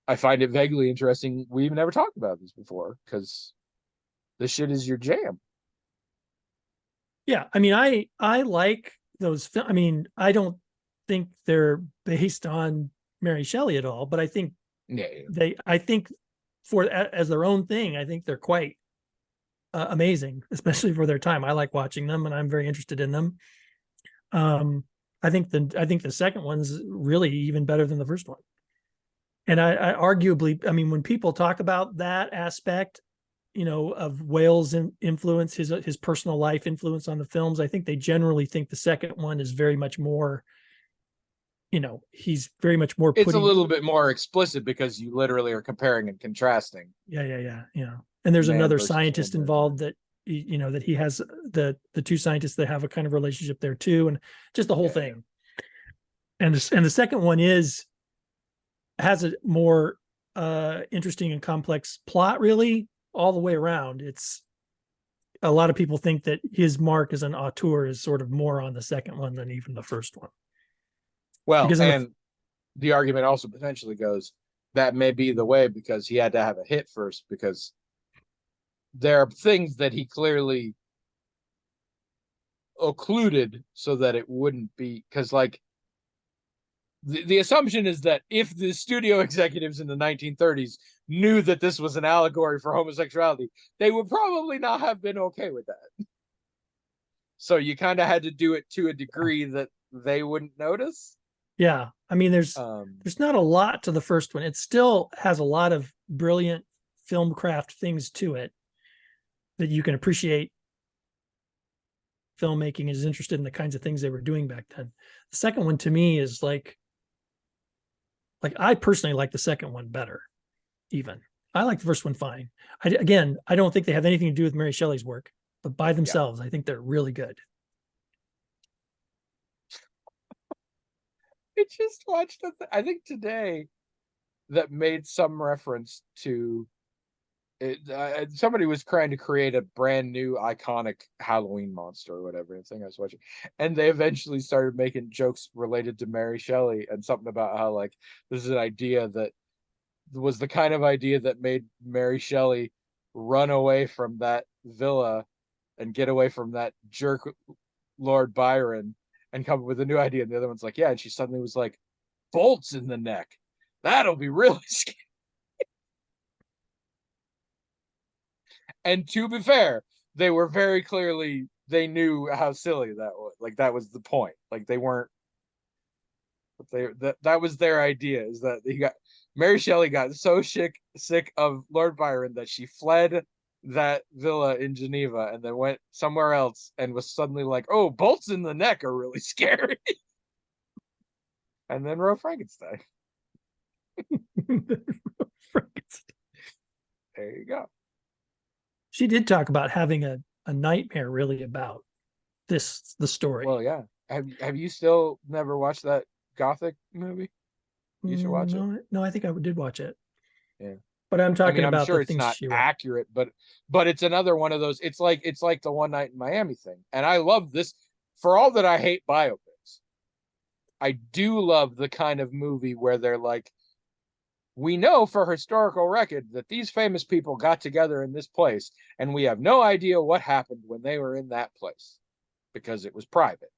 Speaker 1: I find it vaguely interesting we've never talked about this before, because this shit is your jam.
Speaker 2: Yeah, I mean, I like those. I mean, I don't think they're based on Mary Shelley at all, but I think
Speaker 1: Yeah.
Speaker 2: I think for as their own thing, I think they're quite amazing, especially for their time. I like watching them, and I'm very interested in them. I think the second one's really even better than the first one. And I arguably, I mean, when people talk about that aspect, of Whale's influence, his personal life influence on the films, I think they generally think the second one is very much more, he's very much more
Speaker 1: It's a
Speaker 2: putting.
Speaker 1: little bit more explicit because you literally are comparing and contrasting
Speaker 2: Yeah. And there's
Speaker 1: man
Speaker 2: another
Speaker 1: versus
Speaker 2: scientist
Speaker 1: woman.
Speaker 2: involved that, that he has the two scientists that have a kind of relationship there too. And just the whole thing. And the second one has a more interesting and complex plot, really, all the way around. It's a lot of people think that his mark as an auteur is sort of more on the second one than even the first one.
Speaker 1: Well,
Speaker 2: Because
Speaker 1: and the argument also potentially goes that may be the way, because he had to have a hit first, because there are things that he clearly occluded so that it wouldn't be, because like the assumption is that if the studio executives in the 1930s knew that this was an allegory for homosexuality, they would probably not have been okay with that. So you kind of had to do it to a degree that they wouldn't notice.
Speaker 2: yeah, I mean, there's
Speaker 1: Um,
Speaker 2: not a lot to the first one. It still has a lot of brilliant film craft things to it that you can appreciate. Filmmaking is interested in the kinds of things they were doing back then. The second one to me is like I personally like the second one better. Even I like the first one fine. I don't think they have anything to do with Mary Shelley's work, but by themselves, I think they're really good.
Speaker 1: I just watched I think today, that made some reference to it. Somebody was trying to create a brand new iconic Halloween monster or whatever. And thing I was watching, and they eventually started making jokes related to Mary Shelley, and something about how like this is an idea that was the kind of idea that made Mary Shelley run away from that villa and get away from that jerk Lord Byron and come up with a new idea. And the other one's like, yeah, and she suddenly was like, bolts in the neck. That'll be really scary. And to be fair, they were very clearly, they knew how silly that was. Like that was the point. Like they weren't, that was their idea, is that he got Mary Shelley got so sick of Lord Byron that she fled that villa in Geneva and then went somewhere else and was suddenly like, oh, bolts in the neck are really scary. And then wrote Frankenstein. There you go.
Speaker 2: She did talk about having a nightmare really about the story.
Speaker 1: Well, yeah. Have you still never watched that Gothic movie? You should watch it.
Speaker 2: No, I think I did watch it.
Speaker 1: Yeah.
Speaker 2: But I'm
Speaker 1: I
Speaker 2: talking
Speaker 1: mean, I'm
Speaker 2: about
Speaker 1: sure
Speaker 2: the
Speaker 1: it's
Speaker 2: things
Speaker 1: not
Speaker 2: she wrote.
Speaker 1: accurate, but it's another one of those. It's like the One Night in Miami thing. And I love this. For all that I hate biopics, I do love the kind of movie where they're like, we know for historical record that these famous people got together in this place, and we have no idea what happened when they were in that place because it was private.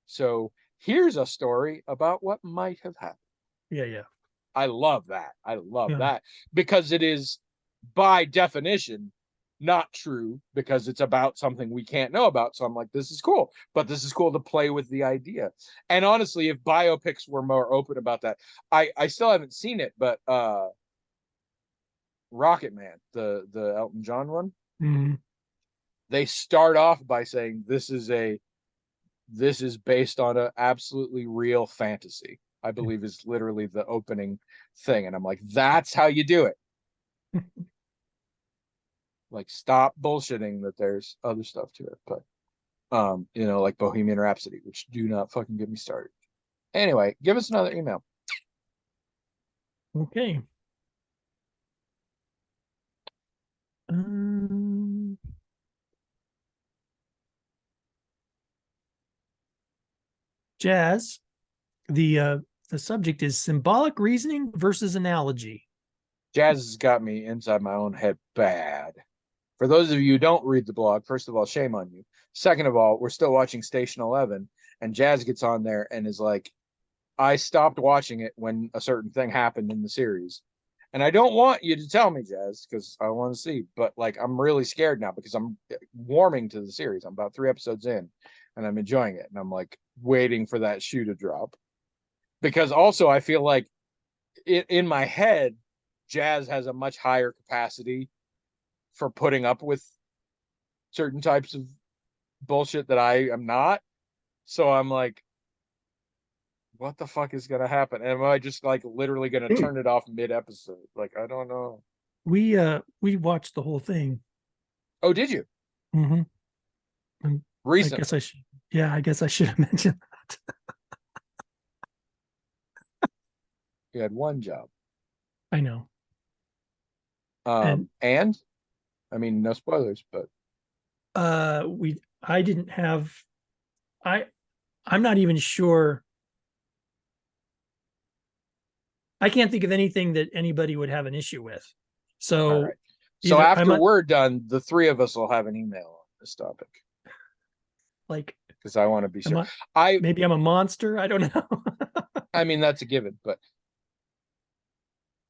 Speaker 1: So here's a story about what might have happened.
Speaker 2: Yeah.
Speaker 1: I love that. I love
Speaker 2: Yeah.
Speaker 1: that because it is by definition not true because it's about something we can't know about. So I'm like, this is cool, but this is cool to play with the idea. And honestly, if biopics were more open about that, I still haven't seen it, but Rocket Man, the Elton John one,
Speaker 2: Mhm.
Speaker 1: they start off by saying this is based on a absolutely real fantasy. I believe is literally the opening thing, and I'm like, that's how you do it. Like, stop bullshitting that there's other stuff to it, but like Bohemian Rhapsody, which do not fucking get me started. Anyway, give us another email.
Speaker 2: Okay. Um, Jazz, the subject is symbolic reasoning versus analogy.
Speaker 1: Jazz has got me inside my own head bad. For those of you who don't read the blog, first of all, shame on you. Second of all, we're still watching Station 11, and Jazz gets on there and is like, I stopped watching it when a certain thing happened in the series. And I don't want you to tell me, Jazz, because I want to see. But like, I'm really scared now because I'm warming to the series. I'm about 3 episodes in, and I'm enjoying it. And I'm like waiting for that shoe to drop. Because also, I feel like in my head, Jazz has a much higher capacity for putting up with certain types of bullshit that I am not. So I'm like, what the fuck is gonna happen? Am I just like literally gonna turn it off mid episode? Like, I don't know.
Speaker 2: We watched the whole thing.
Speaker 1: Oh, did you
Speaker 2: Mm-hmm. I guess
Speaker 1: recently?
Speaker 2: I should. Yeah, I guess I should have mentioned that.
Speaker 1: You had one job.
Speaker 2: I know. And
Speaker 1: And I mean, no spoilers, but
Speaker 2: I didn't have I I'm not even sure. I can't think of anything that anybody would have an issue with.
Speaker 1: all
Speaker 2: So
Speaker 1: right. So
Speaker 2: either I'm
Speaker 1: after we're done, the three of us will have an email on this topic
Speaker 2: like
Speaker 1: because I want to be
Speaker 2: am
Speaker 1: sure.
Speaker 2: I,
Speaker 1: I
Speaker 2: maybe I'm a monster. I don't know.
Speaker 1: I mean that's a given, but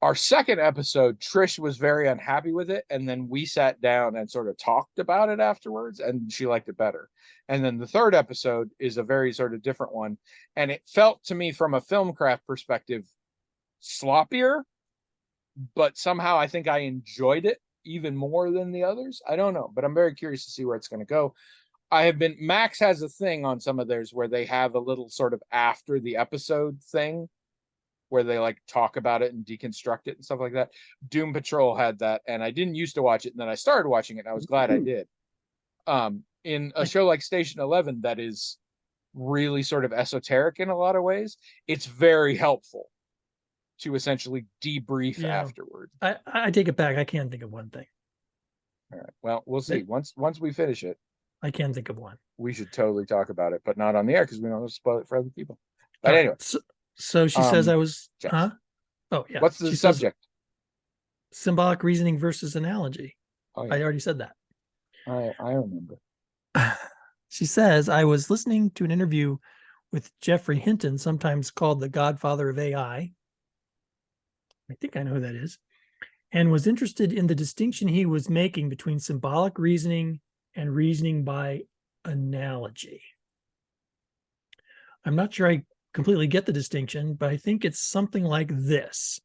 Speaker 1: our second episode, Trish was very unhappy with it, and then we sat down and sort of talked about it afterwards, and she liked it better. And then the third episode is a very sort of different one, and it felt to me from a film craft perspective sloppier, but somehow I think I enjoyed it even more than the others. I don't know, but I'm very curious to see where it's going to go. Max has a thing on some of theirs where they have a little sort of after the episode thing where they like talk about it and deconstruct it and stuff like that. Doom Patrol had that, and I didn't used to watch it, and then I started watching it, and I was glad I did. In a show like Station 11 that is really sort of esoteric in a lot of ways, it's very helpful to essentially debrief
Speaker 2: Yeah.
Speaker 1: afterward.
Speaker 2: I take it back. I can't think of one thing.
Speaker 1: All right. Well, we'll see. Once we finish it,
Speaker 2: I can't think of one.
Speaker 1: we should totally talk about it, but not on the air because we don't want to spoil it for other people. But
Speaker 2: All right.
Speaker 1: anyway,
Speaker 2: So she says I was
Speaker 1: Jess,
Speaker 2: huh? Oh yeah.
Speaker 1: what's the
Speaker 2: She says
Speaker 1: subject?
Speaker 2: symbolic reasoning versus analogy.
Speaker 1: Oh, yeah.
Speaker 2: I already said that.
Speaker 1: I remember.
Speaker 2: She says, I was listening to an interview with Jeffrey Hinton, sometimes called the Godfather of AI. I think I know who that is. And was interested in the distinction he was making between symbolic reasoning and reasoning by analogy. I'm not sure I completely get the distinction, but I think it's something like this.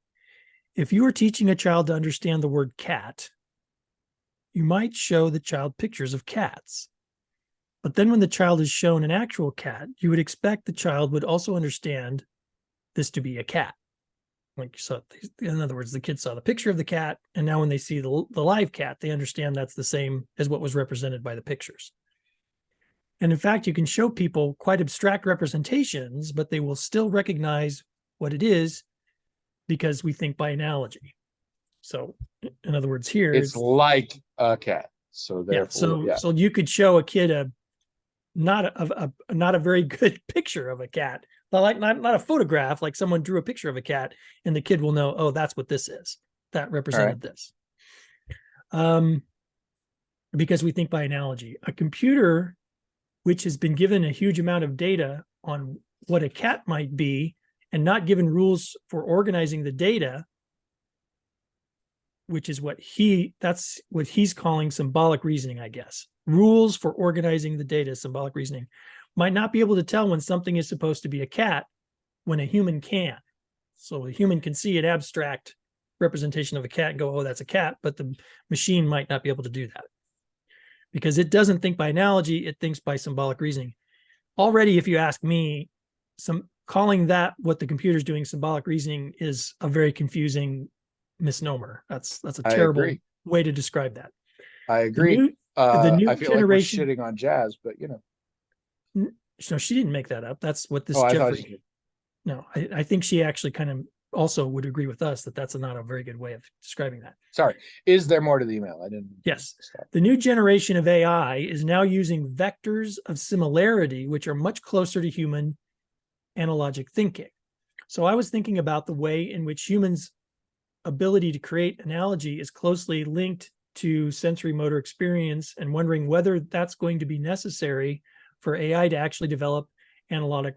Speaker 2: If you were teaching a child to understand the word cat, you might show the child pictures of cats. But then when the child is shown an actual cat, you would expect the child would also understand this to be a cat. Like, so in other words, the kids saw the picture of the cat, and now when they see the live cat, they understand that's the same as what was represented by the pictures. And in fact, you can show people quite abstract representations, but they will still recognize what it is because we think by analogy. So in other words, here
Speaker 1: it's like a cat. So therefore,
Speaker 2: so you could show a kid not a very good picture of a cat, not a photograph, like someone drew a picture of a cat, and the kid will know, oh, that's what this is. That represented this. Because we think by analogy. A computer which has been given a huge amount of data on what a cat might be and not given rules for organizing the data, which is that's what he's calling symbolic reasoning, I guess. Rules for organizing the data, symbolic reasoning, might not be able to tell when something is supposed to be a cat when a human can. So a human can see an abstract representation of a cat and go, oh, that's a cat, but the machine might not be able to do that because it doesn't think by analogy, it thinks by symbolic reasoning. Already, if you ask me, calling that what the computer's doing symbolic reasoning is a very confusing misnomer. That's a terrible way to describe that.
Speaker 1: I agree.
Speaker 2: The new
Speaker 1: I feel
Speaker 2: generation,
Speaker 1: like we're shitting on Jazz, but you know.
Speaker 2: No, she didn't make that up. That's what this
Speaker 1: I
Speaker 2: Jeffrey.
Speaker 1: thought she did.
Speaker 2: No, I think she actually kind of also would agree with us that that's not a very good way of describing that.
Speaker 1: Sorry. Is there more to the email? I didn't.
Speaker 2: Yes. The new generation of AI is now using vectors of similarity, which are much closer to human analogic thinking. So I was thinking about the way in which humans' ability to create analogy is closely linked to sensory motor experience and wondering whether that's going to be necessary for AI to actually develop analogic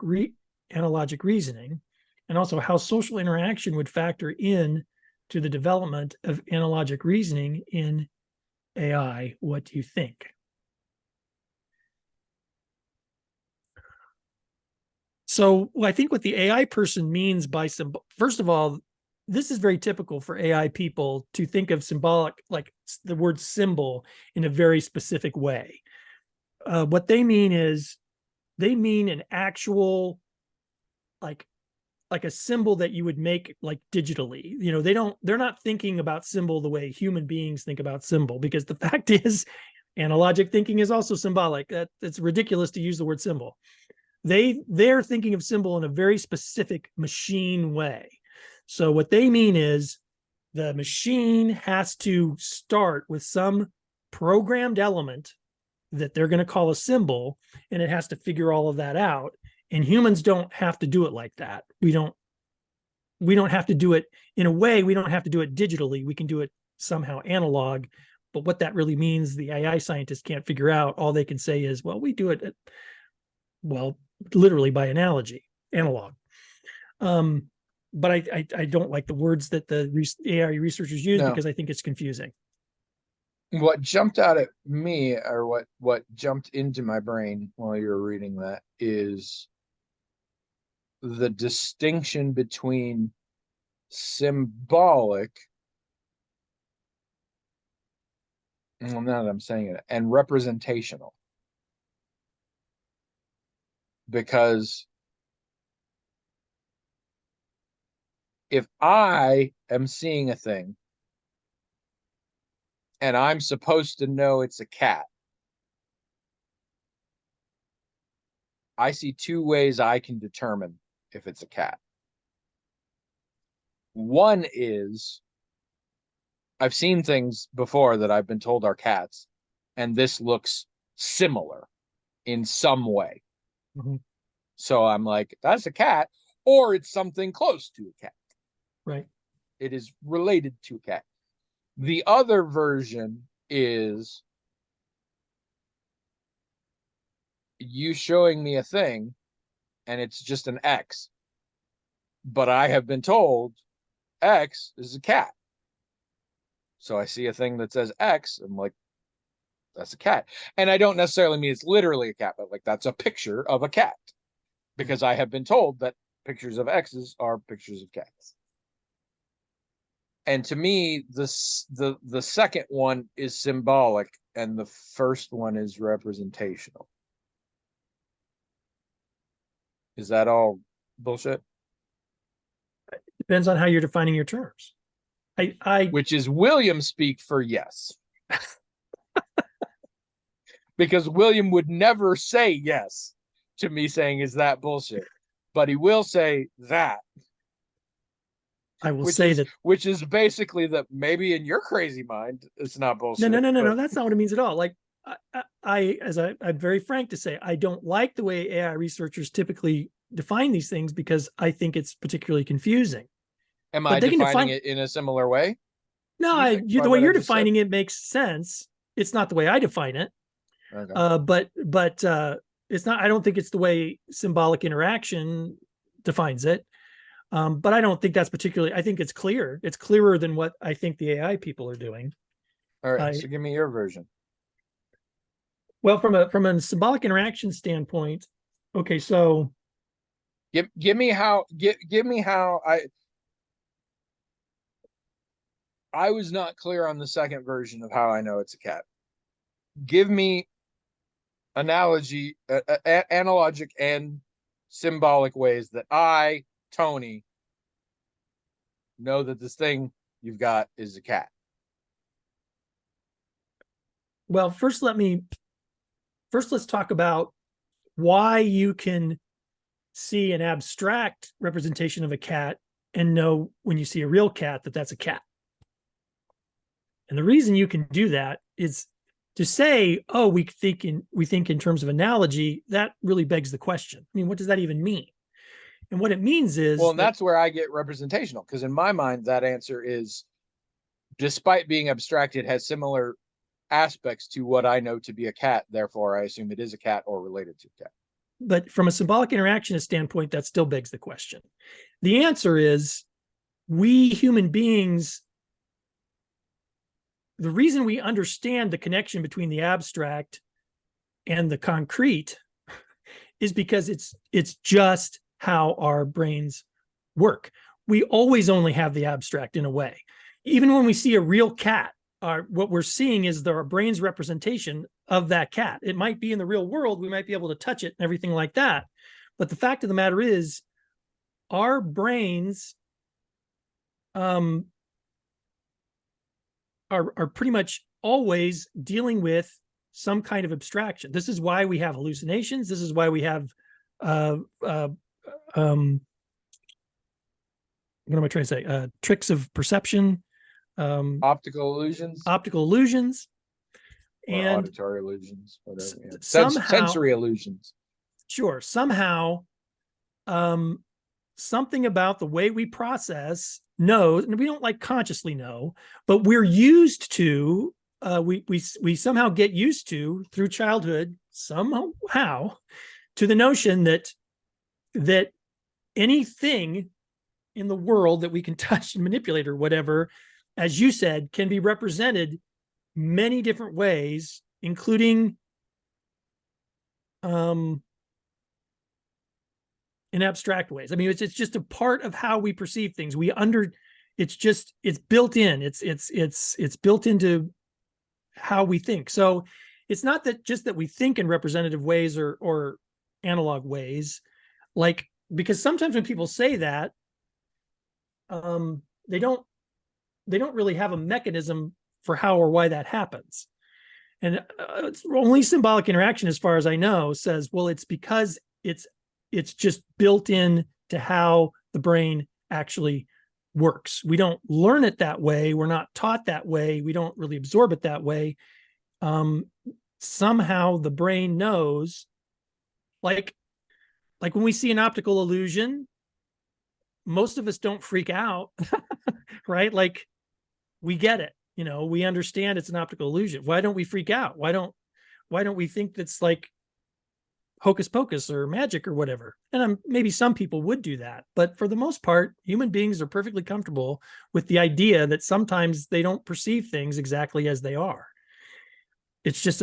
Speaker 2: reasoning, and also how social interaction would factor in to the development of analogic reasoning in AI. What do you think? So I think what the AI person means by first of all, this is very typical for AI people to think of symbolic, like the word symbol, in a very specific way. What they mean is they mean an actual, like a symbol that you would make like digitally. You know, they're not thinking about symbol the way human beings think about symbol, because the fact is analogic thinking is also symbolic. It's ridiculous to use the word symbol. They're thinking of symbol in a very specific machine way. So what they mean is the machine has to start with some programmed element that they're going to call a symbol, and it has to figure all of that out. And humans don't have to do it like that. We don't have to do it in a way. We don't have to do it digitally. We can do it somehow analog. But what that really means, the AI scientists can't figure out. All they can say is, well, we do it, literally by analogy, analog. But I don't like the words that the AI researchers use because I think it's confusing.
Speaker 1: What jumped out at me, or what jumped into my brain while you were reading that, is the distinction between symbolic, well, now that I'm saying it, and representational. Because if I am seeing a thing and I'm supposed to know it's a cat, I see two ways I can determine if it's a cat. One is I've seen things before that I've been told are cats, and this looks similar in some way.
Speaker 2: Mm-hmm.
Speaker 1: So I'm like, that's a cat, or it's something close to a cat.
Speaker 2: Right.
Speaker 1: It is related to a cat. The other version is you showing me a thing and it's just an X, but I have been told X is a cat. So I see a thing that says X, I'm like, that's a cat. And I don't necessarily mean it's literally a cat, but like that's a picture of a cat, because I have been told that pictures of X's are pictures of cats. And to me, the second one is symbolic and the first one is representational. Is that all bullshit?
Speaker 2: Depends on how you're defining your terms.
Speaker 1: Which is William speak for yes. Because William would never say yes to me saying, is that bullshit? But he will say that.
Speaker 2: I will say that,
Speaker 1: which is basically that maybe in your crazy mind, it's not bullshit.
Speaker 2: No. That's not what it means at all. Like I'm very frank to say, I don't like the way AI researchers typically define these things because I think it's particularly confusing.
Speaker 1: Am I defining it in a similar way?
Speaker 2: No, the way you're defining it makes sense. It's not the way I define it. Okay. But it's not. I don't think it's the way symbolic interaction defines it. But I don't think that's particularly, I think it's clear. It's clearer than what I think the AI people are doing.
Speaker 1: All right,
Speaker 2: I-
Speaker 1: so give me your version.
Speaker 2: Well, from a symbolic interaction standpoint, okay, so
Speaker 1: Give me how give me how I was not clear on the second version of how I know it's a cat. Give me analogy, analogic and symbolic ways that I, Tony, know that this thing you've got is a cat.
Speaker 2: well, first let's talk about why you can see an abstract representation of a cat and know when you see a real cat that that's a cat. And the reason you can do that is to say, oh, we think in terms of analogy, that really begs the question. I mean, what does that even mean? And what it means is,
Speaker 1: well, and that's where I get representational, because in my mind, that answer is, despite being abstract, it has similar aspects to what I know to be a cat. Therefore, I assume it is a cat or related to a cat.
Speaker 2: but from a symbolic interactionist standpoint, that still begs the question. The answer is, we human beings, the reason we understand the connection between the abstract and the concrete is because it's just how our brains work. We always only have the abstract in a way. Even when we see a real cat, what we're seeing is our brain's representation of that cat. It might be in the real world, we might be able to touch it and everything like that. But the fact of the matter is, our brains are pretty much always dealing with some kind of abstraction. This is why we have hallucinations. This is why we have what am I trying to say? Tricks of perception,
Speaker 1: Optical illusions, or
Speaker 2: and
Speaker 1: auditory illusions, whatever. Yeah.
Speaker 2: Somehow,
Speaker 1: sensory illusions.
Speaker 2: Sure, somehow, something about the way we process knows, and we don't like consciously know, but we're used to. We somehow get used to through childhood somehow to the notion that anything in the world that we can touch and manipulate or whatever, as you said, can be represented many different ways, including in abstract ways. I mean, it's just a part of how we perceive things. It's built in. It's built into how we think. So it's not that just that we think in representative ways or analog ways, like, because sometimes when people say that, they don't really have a mechanism for how or why that happens. And it's only symbolic interaction, as far as I know, says, well, it's because it's just built in to how the brain actually works. We don't learn it that way. We're not taught that way. We don't really absorb it that way. Somehow the brain knows, like when we see an optical illusion, most of us don't freak out, right? Like, we get it. We understand it's an optical illusion. Why don't we freak out? Why don't we think that's like hocus pocus or magic or whatever? And maybe some people would do that, but for the most part, human beings are perfectly comfortable with the idea that sometimes they don't perceive things exactly as they are. It's just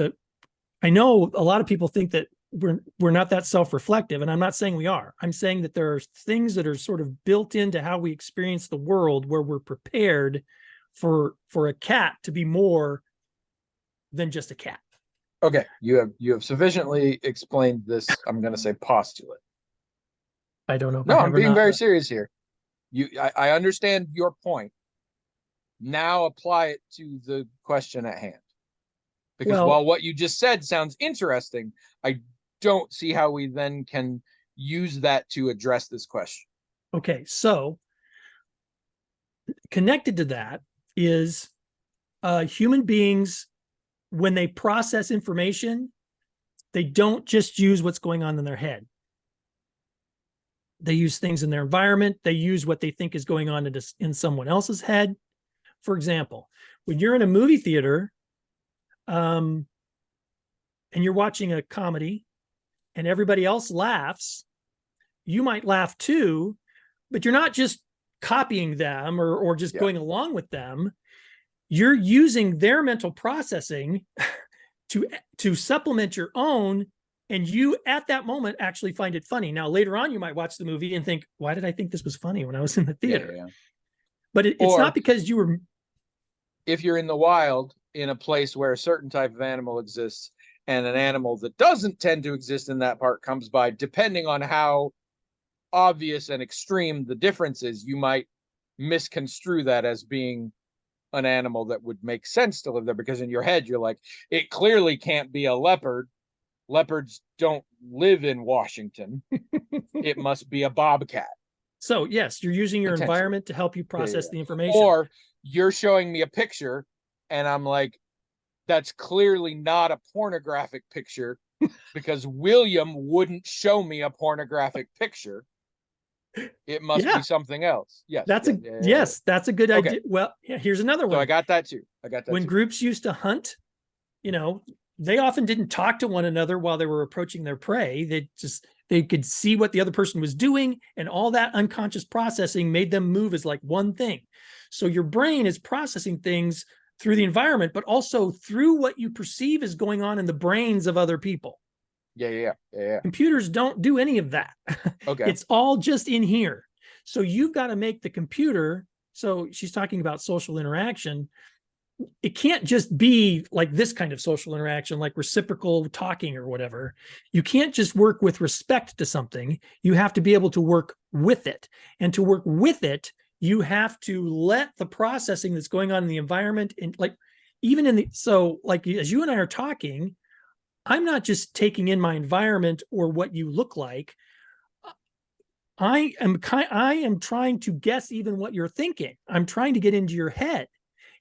Speaker 2: I know a lot of people think that we're not that self-reflective, and I'm not saying we are. I'm saying that there are things that are sort of built into how we experience the world, where we're prepared for a cat to be more than just a cat.
Speaker 1: Okay, you have sufficiently explained this. I'm going to say postulate.
Speaker 2: I don't know.
Speaker 1: No, I'm being very serious here. I understand your point. Now apply it to the question at hand. Because while what you just said sounds interesting, I don't see how we then can use that to address this question.
Speaker 2: Okay, so connected to that is human beings, when they process information, they don't just use what's going on in their head. They use things in their environment. They use what they think is going on in someone else's head. For example, when you're in a movie theater, and you're watching a comedy and everybody else laughs, you might laugh too, but you're not just copying them or just
Speaker 1: Yeah.
Speaker 2: going along with them. You're using their mental processing to supplement your own, and you at that moment actually find it funny. Now later on you might watch the movie and think, why did I think this was funny when I was in the theater?
Speaker 1: Yeah.
Speaker 2: But it's
Speaker 1: Or
Speaker 2: not because you were.
Speaker 1: if you're in the wild in a place where a certain type of animal exists and an animal that doesn't tend to exist in that part comes by, depending on how obvious and extreme the difference is, you might misconstrue that as being an animal that would make sense to live there, because in your head you're like, it clearly can't be a leopard. Leopards don't live in Washington. It must be a bobcat.
Speaker 2: So yes, you're using your environment to help you process the information.
Speaker 1: Or you're showing me a picture and I'm like, that's clearly not a pornographic picture because William wouldn't show me a pornographic picture. It must be something else. Yes.
Speaker 2: Yes, that's a good
Speaker 1: Okay.
Speaker 2: idea. Well, here's another one.
Speaker 1: So I got that too.
Speaker 2: When groups used to hunt, they often didn't talk to one another while they were approaching their prey. They could see what the other person was doing, and all that unconscious processing made them move as like one thing. So your brain is processing things through the environment, but also through what you perceive is going on in the brains of other people.
Speaker 1: Yeah.
Speaker 2: Computers don't do any of that.
Speaker 1: Okay.
Speaker 2: It's all just in here. So you've got to make the computer. So she's talking about social interaction. It can't just be like this kind of social interaction, like reciprocal talking or whatever. You can't just work with respect to something. You have to be able to work with it. And to work with it, you have to let the processing that's going on in the environment, and like even in the, so like as you and I are talking, I'm not just taking in my environment or what you look like. I am trying to guess even what you're thinking. I'm trying to get into your head,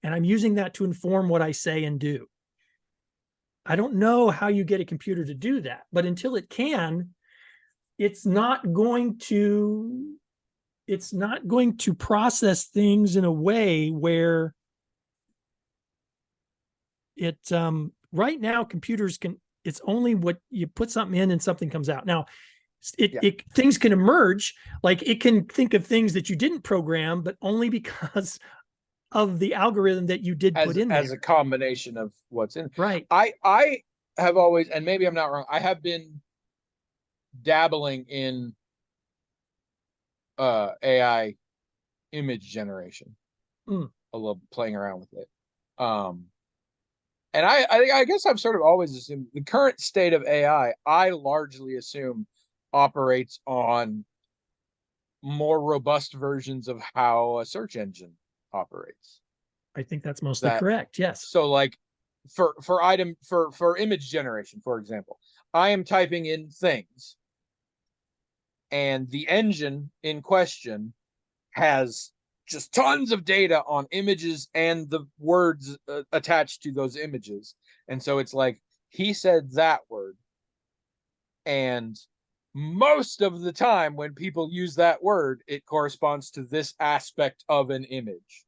Speaker 2: and I'm using that to inform what I say and do. I don't know how you get a computer to do that, but until it can, it's not going to process things in a way where it right now computers can, it's only what you put something in and something comes out. Now things can emerge, like it can think of things that you didn't program, but only because of the algorithm that you did put in there.
Speaker 1: As a combination of what's in.
Speaker 2: Right.
Speaker 1: I have always, and maybe I'm not wrong, I have been dabbling in AI image generation, a little, playing around with it. And I guess I've sort of always assumed the current state of AI, I largely assume operates on more robust versions of how a search engine operates.
Speaker 2: I think that's mostly correct. Yes.
Speaker 1: So like for image generation, for example, I am typing in things and the engine in question has just tons of data on images and the words attached to those images. And so it's like, he said that word. And most of the time when people use that word, it corresponds to this aspect of an image.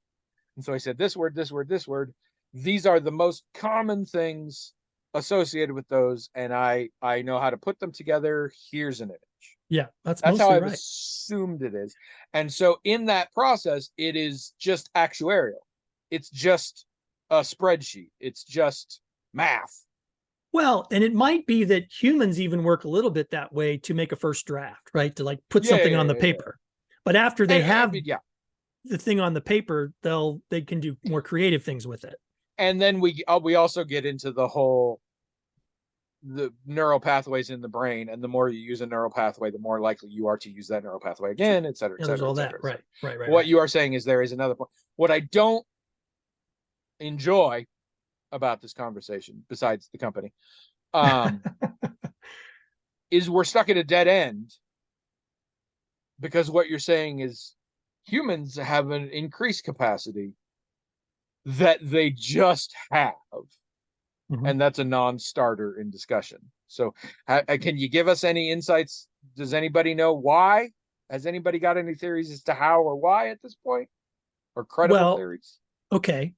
Speaker 1: And so I said, this word, this word, this word. These are the most common things associated with those. And I know how to put them together. Here's an image.
Speaker 2: Yeah, that's
Speaker 1: how I've assumed it is. And so in that process, it is just actuarial. It's just a spreadsheet. It's just math.
Speaker 2: Well, and it might be that humans even work a little bit that way to make a first draft, right? To like put something on the paper. But after they have the thing on the paper, they can do more creative things with it.
Speaker 1: And then we also get into the neural pathways in the brain, and the more you use a neural pathway, the more likely you are to use that neural pathway again, et cetera, et cetera.
Speaker 2: There's all that, right.
Speaker 1: What you are saying is there is another point. What I don't enjoy about this conversation, besides the company, is we're stuck at a dead end, because what you're saying is humans have an increased capacity that they just have. And that's a non-starter in discussion. So can you give us any insights? Does anybody know why? Has anybody got any theories as to how or why at this point, or credible theories?
Speaker 2: Okay.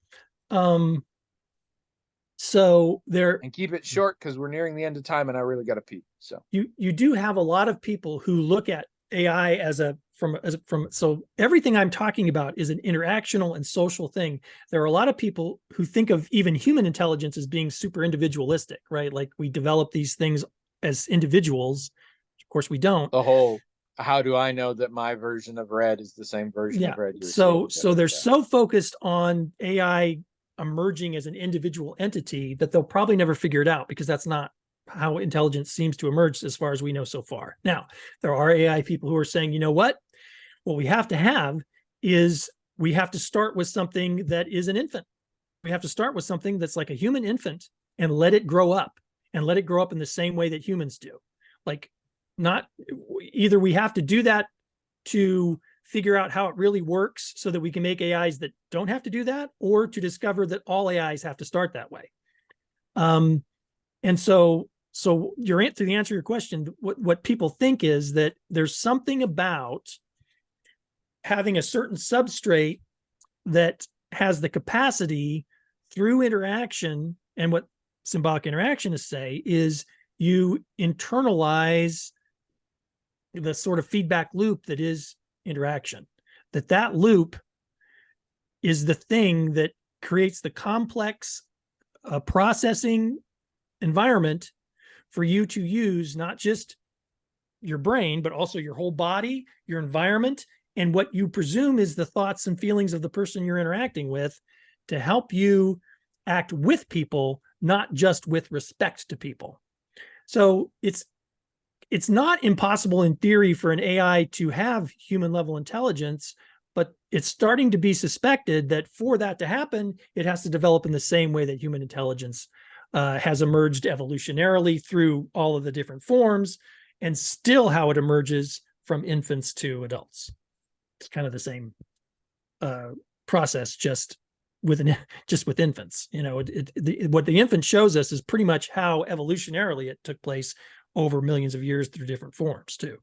Speaker 2: So there,
Speaker 1: and keep it short because we're nearing the end of time and I really got to pee. So
Speaker 2: you do have a lot of people who look at AI as a from so everything I'm talking about is an interactional and social thing. There are a lot of people who think of even human intelligence as being super individualistic, right? Like we develop these things as individuals. Of course, we don't.
Speaker 1: The whole, how do I know that my version of red is the same version
Speaker 2: Yeah.
Speaker 1: of red you're
Speaker 2: So
Speaker 1: seeing?
Speaker 2: they're so focused on AI emerging as an individual entity that they'll probably never figure it out, because that's not how intelligence seems to emerge as far as we know so far. Now, there are AI people who are saying, you know what we have to have is we have to start with something that is an infant. We have to start with something that's like a human infant and let it grow up, and let it grow up in the same way that humans do. Like, not either we have to do that to figure out how it really works so that we can make AIs that don't have to do that, or to discover that all AIs have to start that way. And so your answer, the answer to your question, what people think is that there's something about having a certain substrate that has the capacity through interaction. And what symbolic interactionists say is you internalize the sort of feedback loop that is interaction, that loop is the thing that creates the complex processing environment for you to use not just your brain, but also your whole body, your environment, and what you presume is the thoughts and feelings of the person you're interacting with, to help you act with people, not just with respect to people. So it's not impossible in theory for an AI to have human level intelligence, but it's starting to be suspected that for that to happen, it has to develop in the same way that human intelligence has emerged evolutionarily through all of the different forms, and still how it emerges from infants to adults. It's kind of the same process, just with infants. You know, what the infant shows us is pretty much how evolutionarily it took place over millions of years through different forms too.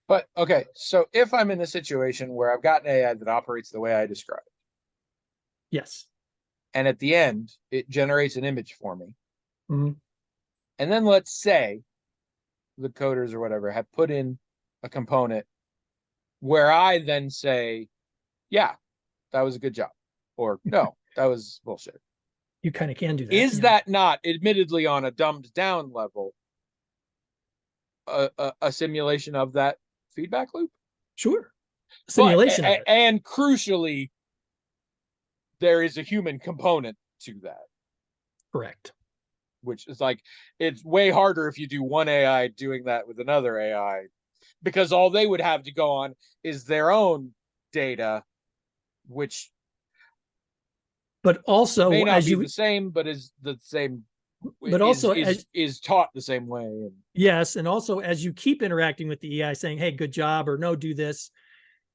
Speaker 1: But okay, so if I'm in a situation where I've got an AI that operates the way I described,
Speaker 2: yes,
Speaker 1: and at the end it generates an image for me,
Speaker 2: mm-hmm.
Speaker 1: and then let's say the coders or whatever have put in a component where I then say, yeah, that was a good job, or no, that was bullshit.
Speaker 2: You kind of can do that.
Speaker 1: Is that not, admittedly on a dumbed down level, a simulation of that feedback loop?
Speaker 2: Sure. Simulation
Speaker 1: but,
Speaker 2: of it.
Speaker 1: And crucially, there is a human component to that.
Speaker 2: Correct.
Speaker 1: Which is like, it's way harder if you do one AI doing that with another AI, because all they would have to go on is their own data, which
Speaker 2: but also
Speaker 1: may not be the same, but is the same.
Speaker 2: But also
Speaker 1: is taught the same way. And
Speaker 2: yes, and also as you keep interacting with the AI, saying, "Hey, good job," or "No, do this,"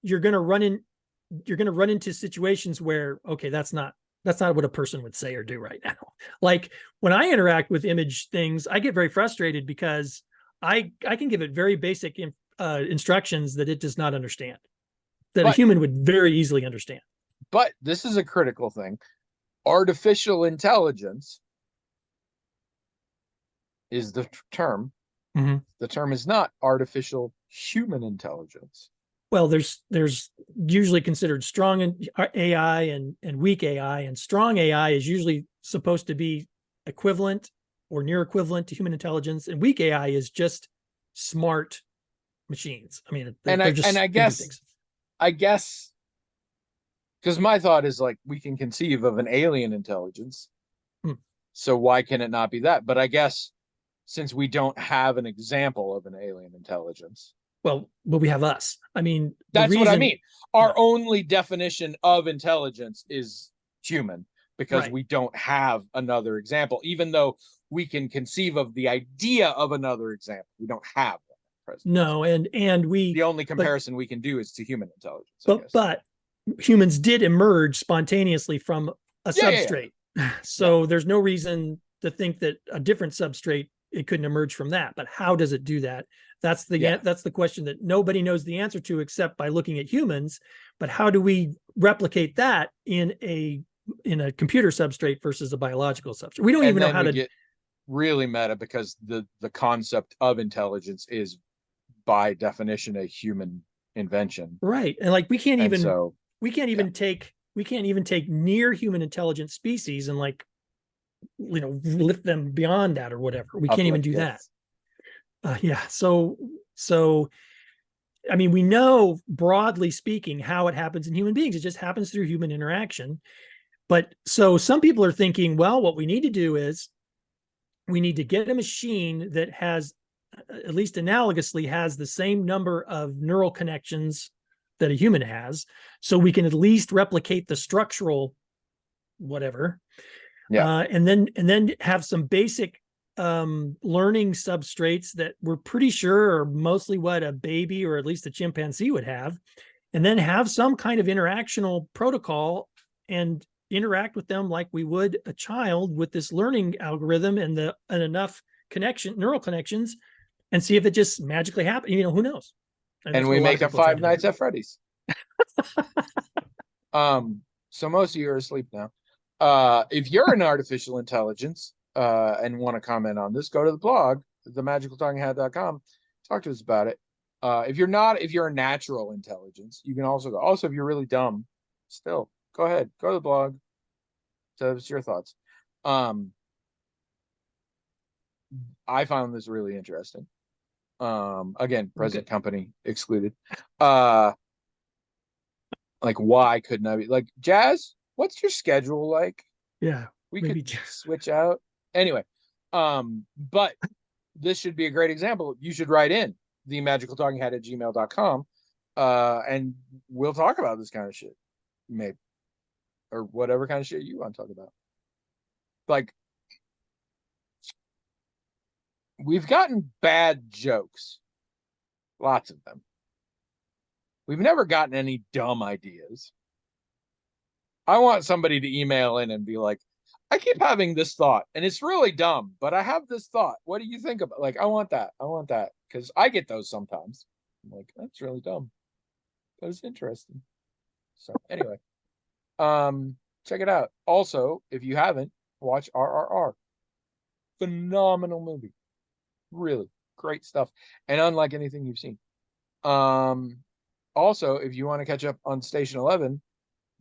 Speaker 2: you're going to run into situations where, okay, that's not what a person would say or do right now. Like when I interact with image things, I get very frustrated because I can give it very basic instructions that it does not understand, that a human would very easily understand.
Speaker 1: But this is a critical thing. Artificial intelligence is the term.
Speaker 2: Mm-hmm.
Speaker 1: The term is not artificial human intelligence.
Speaker 2: Well, there's usually considered strong AI and weak AI, and strong AI is usually supposed to be equivalent or near equivalent to human intelligence, and weak AI is just smart machines. I mean,
Speaker 1: I guess because my thought is like, we can conceive of an alien intelligence, so why can it not be that? But I guess since we don't have an example of an alien intelligence,
Speaker 2: but we have us. I mean,
Speaker 1: that's what I mean. Our only definition of intelligence is human, because we don't have another example, even though we can conceive of the idea of another example. We don't have one.
Speaker 2: No, and
Speaker 1: the only comparison we can do is to human intelligence.
Speaker 2: But humans did emerge spontaneously from a substrate. So there's no reason to think that a different substrate, it couldn't emerge from that. But how does it do that? That's the question that nobody knows the answer to except by looking at humans. But how do we replicate that in a computer substrate versus a biological substrate? We don't even know how to
Speaker 1: get really meta, because the concept of intelligence is by definition a human invention.
Speaker 2: Right. And like we can't
Speaker 1: And
Speaker 2: even
Speaker 1: so
Speaker 2: we can't even take near human intelligent species and like lift them beyond that or whatever. We can't even
Speaker 1: uplift,
Speaker 2: do that.
Speaker 1: yes.
Speaker 2: Yeah. So I mean, we know broadly speaking how it happens in human beings. It just happens through human interaction. But so some people are thinking, well, what we need to do is we need to get a machine that has, at least analogously, has the same number of neural connections that a human has, so we can at least replicate the structural whatever.
Speaker 1: Yeah.
Speaker 2: And then have some basic learning substrates that we're pretty sure are mostly what a baby or at least a chimpanzee would have, and then have some kind of interactional protocol and interact with them like we would a child with this learning algorithm and enough neural connections, and see if it just magically happens. Who knows?
Speaker 1: And we make a Five Nights at Freddy's. So most of you are asleep now. If you're an artificial intelligence and want to comment on this, go to the blog, themagicaltalkinghat.com. Talk to us about it. If you're a natural intelligence, you can also go. Also, if you're really dumb, still go ahead, go to the blog. Tell us your thoughts. I found this really interesting. Again, present company excluded. Like, why couldn't I be like Jazz? What's your schedule like?
Speaker 2: Yeah,
Speaker 1: We
Speaker 2: maybe
Speaker 1: could switch out. Anyway, but this should be a great example. You should write in themagicaltalkinghat@gmail.com, and we'll talk about this kind of shit, maybe, or whatever kind of shit you want to talk about. Like, we've gotten bad jokes, lots of them. We've never gotten any dumb ideas. I want somebody to email in and be like, I keep having this thought and it's really dumb, but I have this thought. What do you think about? Like, I want that. I want that. Because I get those sometimes. I'm like, that's really dumb, but it's interesting. So anyway, check it out. Also, if you haven't, watch RRR. Phenomenal movie. Really great stuff. And unlike anything you've seen. Also, if you want to catch up on Station 11,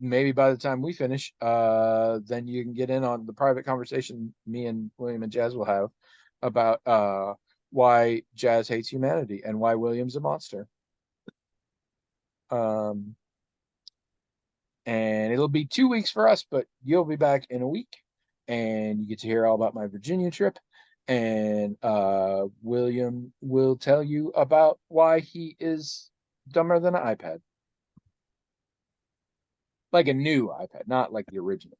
Speaker 1: maybe by the time we finish, then you can get in on the private conversation me and William and Jazz will have about why Jazz hates humanity and why William's a monster. And it'll be 2 weeks for us, but you'll be back in a week, and you get to hear all about my Virginia trip. And William will tell you about why he is dumber than an iPad. Like a new iPad, not like the original.